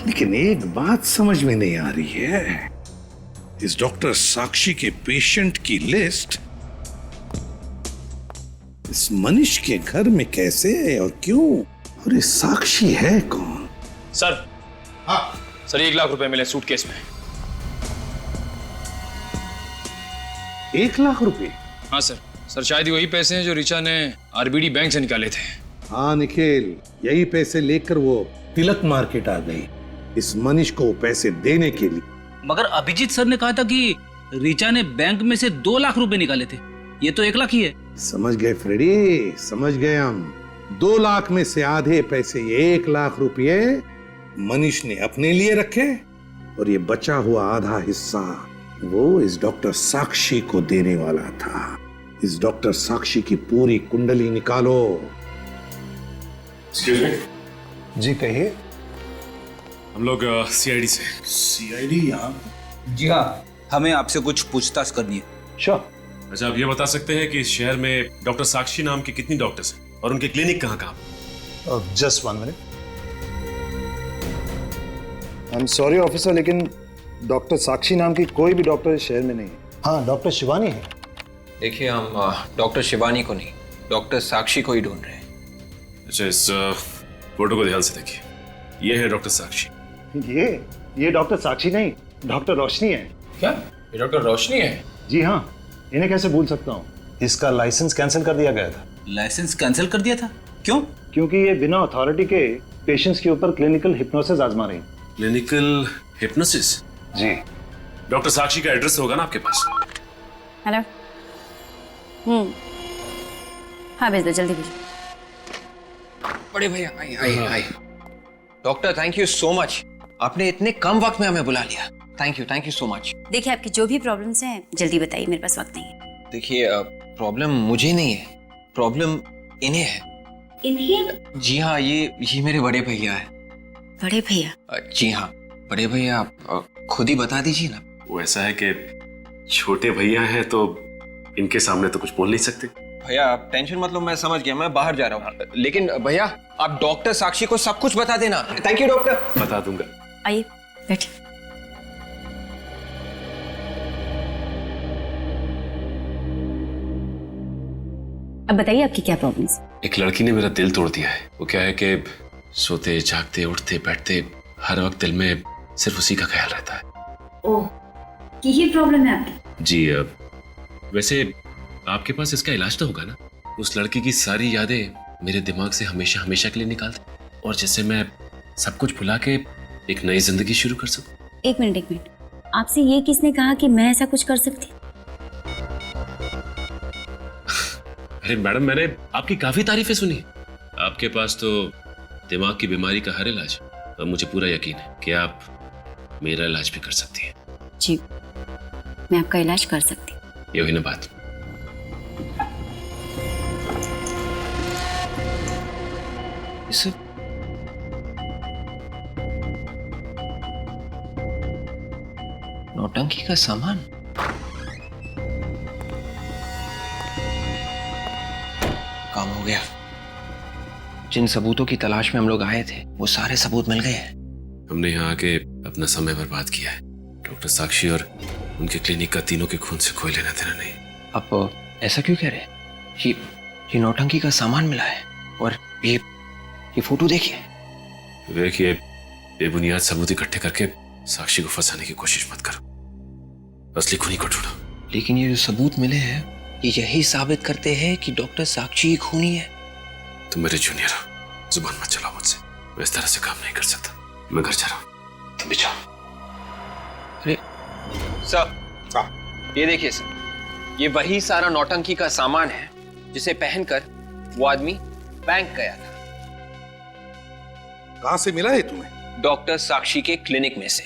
लेकिन एक बात समझ में नहीं आ रही है, इस डॉक्टर साक्षी के पेशेंट की लिस्ट इस मनीष के घर में कैसे और क्यों? और ये साक्षी है कौन? सर, हाँ सर 1 लाख रुपए मिले सूटकेस में। 1 लाख रुपए? हाँ सर, सर शायद वही पैसे हैं जो ऋचा ने आरबीडी बैंक से निकाले थे। हाँ निखिल, यही पैसे लेकर वो तिलक मार्केट आ गई। इस मनीष को पैसे देने के लिए मगर अभिजीत सर ने कहा था कि ऋचा ने बैंक में से 2 लाख रुपए निकाले थे। ये तो 1 लाख ही है। समझ गए फ्रेडी, समझ गए हम। 2 लाख में से आधे पैसे, ये 1 लाख रुपए मनीष ने अपने लिए रखे और ये बचा हुआ आधा हिस्सा वो इस डॉक्टर साक्षी को देने वाला था। इस डॉक्टर साक्षी की पूरी कुंडली निकालो। जी कहिए। हम लोग सीआईडी से। सीआईडी यहाँ? जी हाँ, हमें आपसे कुछ पूछताछ करनी है। श्योर। अच्छा, आप ये बता सकते हैं कि इस शहर में डॉक्टर साक्षी नाम के कितनी डॉक्टर्स हैं और उनके क्लिनिक कहाँ कहाँ? Just 1 minute. I am sorry officer, लेकिन डॉक्टर साक्षी नाम की कोई भी डॉक्टर इस शहर में नहीं है। हाँ, डॉक्टर शिवानी है। देखिए, हम डॉक्टर शिवानी को नहीं, डॉक्टर साक्षी को ही ढूंढ रहे हैं। अच्छा, इस फोटो को ध्यान से देखिए। ये है डॉक्टर साक्षी। ये डॉक्टर साक्षी नहीं, डॉक्टर रोशनी है। क्या ये डॉक्टर रोशनी है? जी हाँ, इन्हें कैसे भूल सकता हूँ। इसका लाइसेंस कैंसिल कर दिया गया था। लाइसेंस कैंसिल कर दिया था? क्यों? क्योंकि ये बिना अथॉरिटी के पेशेंट्स के ऊपर क्लिनिकल हिप्नोसिस आजमा रही। Clinical hypnosis? जी। डॉक्टर साक्षी का एड्रेस होगा ना आपके पास? हेलो। हाँ भेज दो, जल्दी भेजो। बड़े भैया आइए। Doctor, thank you so much, आपने इतने कम वक्त में हमें बुला लिया। Thank you so much. देखिए, आपकी जो भी प्रॉब्लम्स हैं जल्दी बताइए, मेरे पास वक्त नहीं है। देखिए, प्रॉब्लम मुझे नहीं है, प्रॉब्लम इन्हें है। इन्हें? जी हाँ, ये मेरे बड़े भैया है। बड़े भैया? जी हाँ, बड़े भैया। आप खुद ही बता दीजिए ना। वो ऐसा है कि छोटे भैया हैं तो इनके सामने तो कुछ बोल नहीं सकते। भैया आप टेंशन मत लो, मैं समझ गया, मैं बाहर जा रहा हूँ। लेकिन भैया आप डॉक्टर साक्षी को सब कुछ बता देना। Thank you doctor. बता दूंगा। आइए बैठिए। अब बताइए आपकी क्या प्रॉब्लम है? एक लड़की ने मेरा दिल तोड़ दिया है। वो क्या है कि सोते जागते उठते बैठते हर वक्त दिल में सिर्फ उसी का ख्याल रहता है। ओह, यही प्रॉब्लम है आपकी? जी, वैसे आपके पास इसका इलाज तो होगा ना? उस लड़की की सारी यादें मेरे दिमाग से हमेशा हमेशा के लिए निकाल दे और जिससे मैं सब कुछ भुला के एक नई जिंदगी शुरू कर सकूं। एक मिनट, आपसे ये किसने कहा कि मैं ऐसा कुछ कर सकती? अरे मैडम, मैंने आपकी काफी तारीफें सुनी। आपके पास तो दिमाग की बीमारी का हर इलाज है और मुझे पूरा यकीन है कि आप मेरा इलाज भी कर सकती हैं। जी, मैं आपका इलाज कर सकती हूँ। ये हुई ना बात। नौटंकी का सामान? काम हो गया। जिन सबूतों की तलाश में हम लोग आए थे वो सारे सबूत मिल गए हैं। हमने यहाँ आके अपना समय बर्बाद किया है। डॉक्टर साक्षी और उनके क्लिनिक का तीनों के खून से कोई लेना देना नहीं। आप ऐसा क्यों कह रहे हैं? ये नौटंकी का सामान मिला है और ये फोटो देखिए। बेबुनियाद सबूत इकट्ठे करके साक्षी को फंसाने की कोशिश मत करो। असली खूनी को ढूंढो। लेकिन ये जो सबूत मिले हैं ये यही साबित करते हैं कि डॉक्टर साक्षी ही खूनी है। तुम मेरे जूनियर हो, जुबान मत चलाओ मुझसे। मैं इस तरह से काम नहीं कर सकता। मैं घर जा रहा हूँ, तुम भी जाओ। अरे सर, ये देखिए सर, ये वही सारा नौटंकी का सामान है जिसे पहनकर वो आदमी बैंक गया था। कहां से मिला है तुम्हें? डॉक्टर साक्षी के क्लिनिक में से।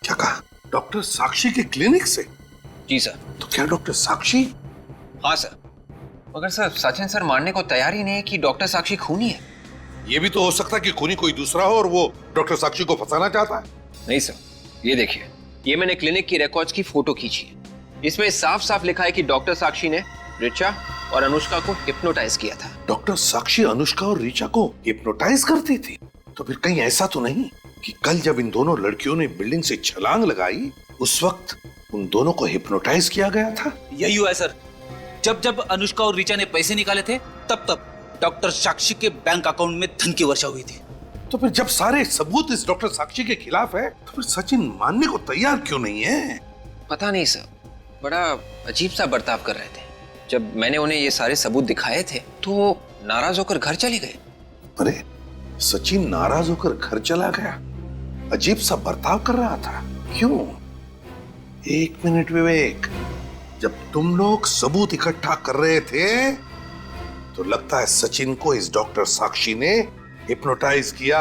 क्या कहा? डॉक्टर साक्षी के क्लिनिक से? जी सर। तो क्या डॉक्टर साक्षी? हाँ सर, मगर सर सचिन सर मानने को तैयार ही नहीं है कि डॉक्टर साक्षी खूनी है। ये भी तो हो सकता है कि खूनी कोई दूसरा हो और वो डॉक्टर साक्षी को फंसाना चाहता है। नहीं सर, ये देखिए, ये मैंने क्लिनिक की रिकॉर्ड्स की फोटो खींची है। इसमें साफ साफ लिखा है कि डॉक्टर साक्षी ने ऋचा और अनुष्का को हिप्नोटाइज किया था। डॉक्टर साक्षी अनुष्का और ऋचा को हिप्नोटाइज करती थी? तो फिर कहीं ऐसा तो नहीं कि कल जब इन दोनों लड़कियों ने बिल्डिंग से छलांग लगाई उस वक्त उन दोनों को हिप्नोटाइज किया गया था? यही हुआ है सर। जब अनुष्का और ऋचा ने पैसे निकाले थे तब डॉक्टर साक्षी के बैंक अकाउंट में धन की वर्षा हुई थी। तो फिर जब सारे सबूत इस डॉक्टर साक्षी के खिलाफ है तो फिर सचिन मानने को तैयार क्यों नहीं है? पता नहीं सर, बड़ा अजीब सा बर्ताव कर रहे थे। जब मैंने उन्हें ये सारे सबूत दिखाए थे तो नाराज होकर घर चले गए। अरे सचिन नाराज होकर घर चला गया? अजीब सा बर्ताव कर रहा था? क्यों? एक मिनट विवेक, जब तुम लोग सबूत इकट्ठा कर रहे थे तो लगता है सचिन को इस डॉक्टर साक्षी ने हिप्नोटाइज किया।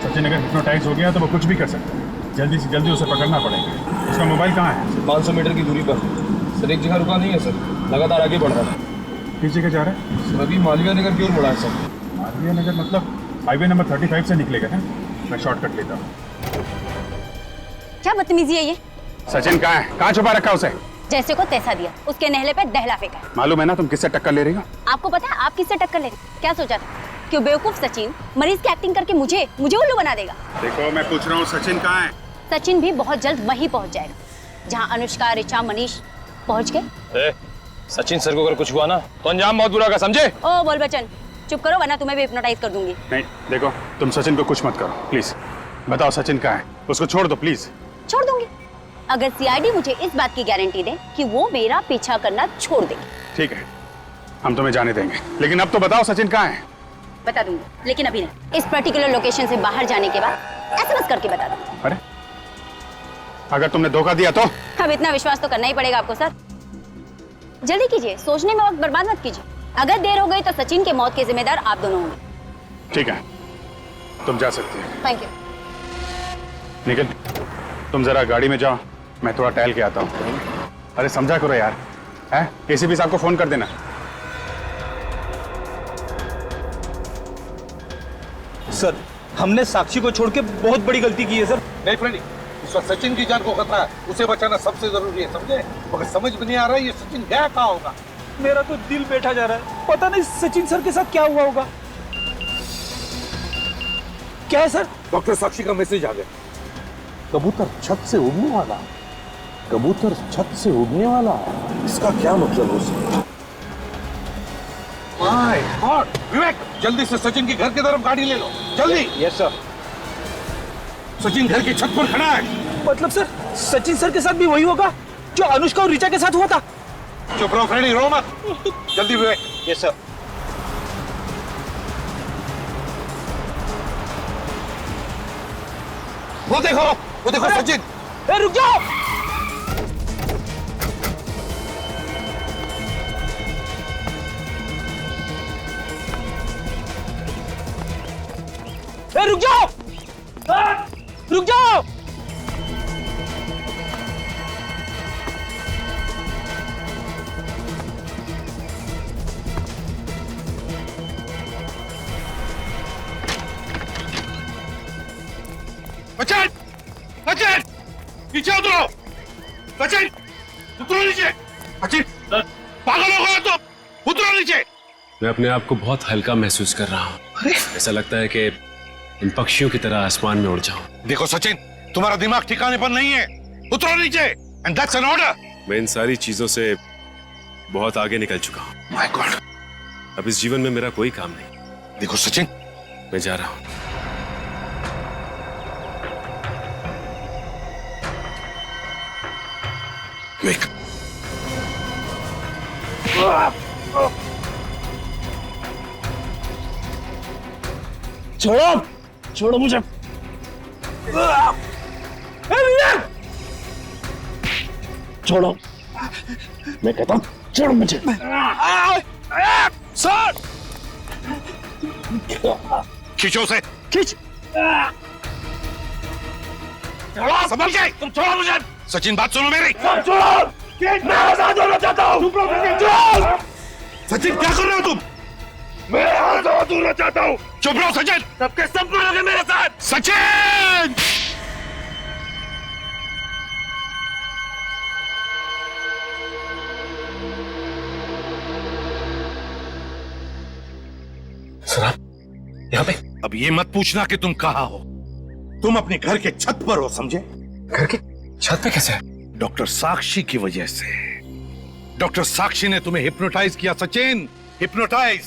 सचिन अगर हिप्नोटाइज हो गया तो वो कुछ भी कर सकता है। जल्दी से जल्दी उसे पकड़ना पड़ेगा। उसका मोबाइल कहाँ है? 500 मीटर की दूरी पर सर। एक जगह रुका नहीं है सर, लगातार आगे बढ़ रहा है। किस जगह जा रहा है? सर अभी मालवीय नगर की ओर बढ़ा है सर। मालवीय नगर मतलब हाईवे नंबर 35 से निकलेगा ना? मैं शॉर्टकट लेता हूँ। क्या बदतमीजी है ये? सचिन कहाँ है? कहाँ छुपा रखा उसे? जैसे को तैसा दिया, उसके नहले पे दहला फेंका। मालूम है ना तुम किससे टक्कर ले रही हो? आपको पता है आप किससे टक्कर ले रही? क्या सोचा था कि वो बेवकूफ सचिन मरीज की एक्टिंग करके मुझे उल्लू बना देगा? देखो मैं पूछ रहा हूँ सचिन कहाँ है? सचिन भी बहुत जल्द वहीं पहुंच जाएगा जहाँ अनुष्का, ऋचा, मनीष पहुंच गए। सचिन सर को अगर कुछ हुआ ना तो अंजाम बहुत बुरा का, समझे? ओ बोल बच्चन, चुप करो वरना तुम्हें भी हिप्नोटाइज कर दूंगी। नहीं देखो, तुम सचिन को कुछ मत करो प्लीज। बताओ सचिन कहाँ है? उसको छोड़ दो प्लीज। छोड़ दूंगी अगर सीआईडी मुझे इस बात की गारंटी दे कि वो मेरा पीछा करना छोड़ देगी। ठीक है, हम तुम्हें जाने देंगे, लेकिन अब तो बताओ सचिन कहाँ है? बता दूंगी, लेकिन अभी नहीं। इस पर्टिकुलर लोकेशन से बाहर जाने के बाद एसएमएस करके बता दूंगी। अरे अगर तुमने धोखा दिया तो? अब इतना विश्वास तो करना ही पड़ेगा आपको सर। जल्दी कीजिए, सोचने में वक्त बर्बाद मत कीजिए। अगर देर हो गई तो सचिन के मौत के जिम्मेदार आप दोनों होंगे। ठीक है, तुम जा सकती हो। Thank you. निखिल, तुम जरा गाड़ी में जाओ, मैं थोड़ा टहल के आता हूँ। अरे समझा करो यार, है? एसीपी साहब को फोन कर देना। सर हमने साक्षी को छोड़ के बहुत बड़ी गलती की है सर। नहीं फ्रेंडी, इस वक्त सचिन की जान को खतरा है, उसे बचाना सबसे जरूरी है, समझे? मगर समझ में नहीं आ रहा है ये सचिन गया कहाँ होगा। मेरा तो दिल बैठा जा रहा है, पता नहीं सचिन सर के साथ क्या हुआ होगा। क्या है सर? डॉक्टर साक्षी का मैसेज आ गया। कबूतर छत से उड़ने वाला, कबूतर छत से उड़ने वाला, इसका क्या मतलब हो सकता है? My God! विवेक, जल्दी से सचिन की घर की तरफ गाड़ी ले लो, जल्दी। Yes sir. सचिन घर की छत पर खड़ा है। मतलब सर सचिन सर के साथ भी वही होगा जो अनुष्का और ऋचा के साथ हुआ था? चुप रहो फ्रेंडी, रो मत। जल्दी विवेक। Yes sir. वो देखो सचिन। रुक जाओ। रुक जाओ, रुक जाओ। सचिन, सचिन, नीचे उतरो। सचिन, उतरो नीचे। सचिन, पागल हो गया तुम, उतरो नीचे। मैं अपने आप को बहुत हल्का महसूस कर रहा हूँ। ऐसा लगता है कि इन पक्षियों की तरह आसमान में उड़ जाऊं। देखो सचिन, तुम्हारा दिमाग ठिकाने पर नहीं है, उतरो नीचे। And that's an order. मैं इन सारी चीजों से बहुत आगे निकल चुका हूँ। माय गॉड, अब इस जीवन में मेरा कोई काम नहीं। देखो सचिन, मैं जा रहा हूँ। विवेक, छोड़ो, छोड़ो मुझे। छोड़ो, मैं कहता हूँ छोड़ो मुझे। सर, खींचो उसे, खींच। संभल के, तुम छोड़ो मुझे। सचिन, बात सुनो मेरी। छोड़ो, मैं आजाद होना चाहता हूँ। सचिन, क्या कर रहे हो तुम? मैं आजाद होना चाहता हूँ। चुप रहो सचिन। सबके सब मरोगे मेरे साथ। सचिन! सर आप यहाँ पे? अब ये मत पूछना कि तुम कहाँ हो। तुम अपने घर के छत पर हो, समझे? घर के छत पे कैसे? डॉक्टर साक्षी की वजह से। डॉक्टर साक्षी ने तुम्हें हिप्नोटाइज किया सचिन, हिप्नोटाइज।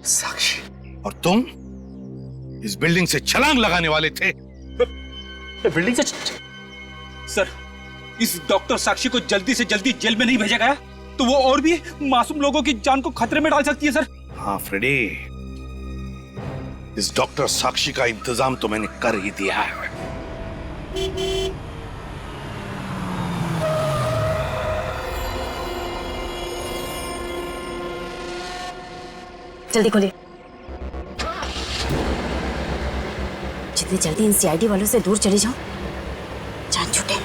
साक्षी? और तुम इस बिल्डिंग से छलांग लगाने वाले थे। बिल्डिंग से? सर, इस डॉक्टर साक्षी को जल्दी से जल्दी जेल में नहीं भेजा गया तो वो और भी मासूम लोगों की जान को खतरे में डाल सकती है सर। हाँ फ्रेडी, इस डॉक्टर साक्षी का इंतजाम तो मैंने कर ही दिया है। जल्दी खोलिए। जितनी जल्दी इन सीआईडी वालों से दूर चली जाओ, जान छूटे।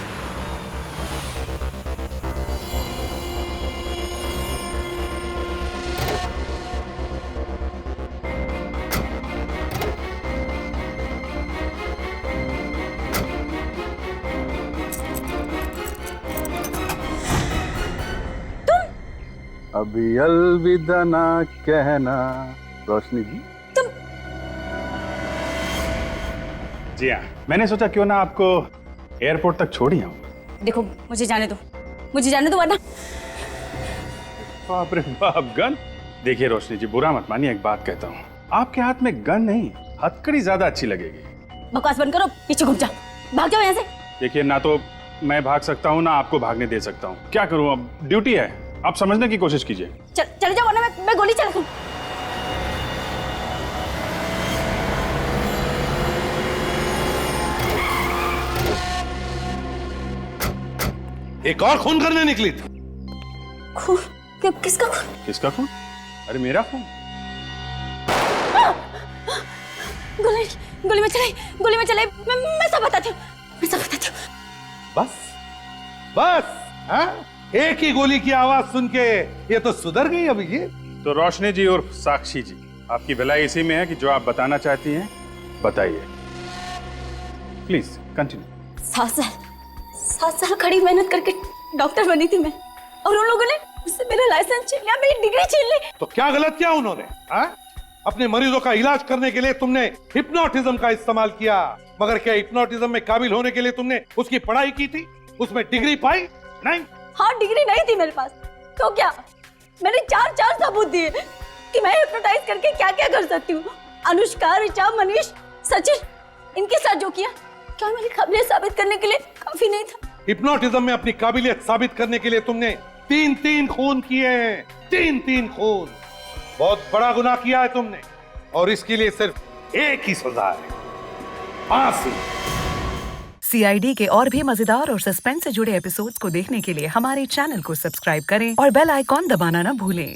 अभी अलविदा ना कहना रोशनी जी। जी हाँ, मैंने सोचा क्यों ना आपको एयरपोर्ट तक छोड़ ही आऊं। देखो मुझे जाने दो, मुझे जाने दो वरना। बाप रे बाप, गन। देखिए रोशनी जी, बुरा मत मानिए, एक बात कहता हूँ, आपके हाथ में गन नहीं, हथकड़ी ज्यादा अच्छी लगेगी। बकवास बंद करो, पीछे घूम जाओ, भाग जाओ यहाँ से। देखिए, ना तो मैं भाग सकता हूँ ना आपको भागने दे सकता हूँ। क्या करूँ, अब ड्यूटी है, आप समझने की कोशिश कीजिए। चले जाओ वरना मैं गोली चला दूं। एक और खून करने निकली थी। खून? किसका खून? किसका खून? अरे मेरा खून। गोली में चलाई, मैं सब बताती हूँ, मैं सब बताती हूँ। बस हाँ? एक ही गोली की आवाज सुन के ये तो सुधर गई अभी ये। तो रोशनी जी और साक्षी जी, आपकी भलाई इसी में है कि जो आप बताना चाहती हैं बताइए। Please continue. 7 साल कड़ी मेहनत करके डॉक्टर बनी थी मैं, और उन लोगों ने मुझसे मेरा लाइसेंस छीन लिया, मेरी डिग्री छीन ली। तो क्या गलत किया उन्होंने? हाँ? अपने मरीजों का इलाज करने के लिए तुमने हिप्नोटिज्म का इस्तेमाल किया, मगर क्या हिप्नोटिज्म में काबिल होने के लिए तुमने उसकी पढ़ाई की थी, उसमें डिग्री पाई? नहीं। हाँ, डिग्री नहीं थी मेरे पास, तो क्या? मैंने चार सबूत दिए कि मैं हिप्नोटाइज करके क्या क्या कर सकती हूँ। अनुष्का, ऋचा, मनीष, सचिन, इनके साथ जो किया, क्या मेरी काबिलियत साबित करने के लिए काफी नहीं था? हिप्नोटिज्म में अपनी काबिलियत साबित करने के लिए तुमने 3 खून किए हैं। 3 खून। बहुत बड़ा गुनाह किया है तुमने, और इसके लिए सिर्फ एक ही सजा है, फांसी। सीआईडी के और भी मजेदार और सस्पेंस से जुड़े एपिसोड्स को देखने के लिए हमारे चैनल को सब्सक्राइब करें और बेल आइकॉन दबाना ना भूलें।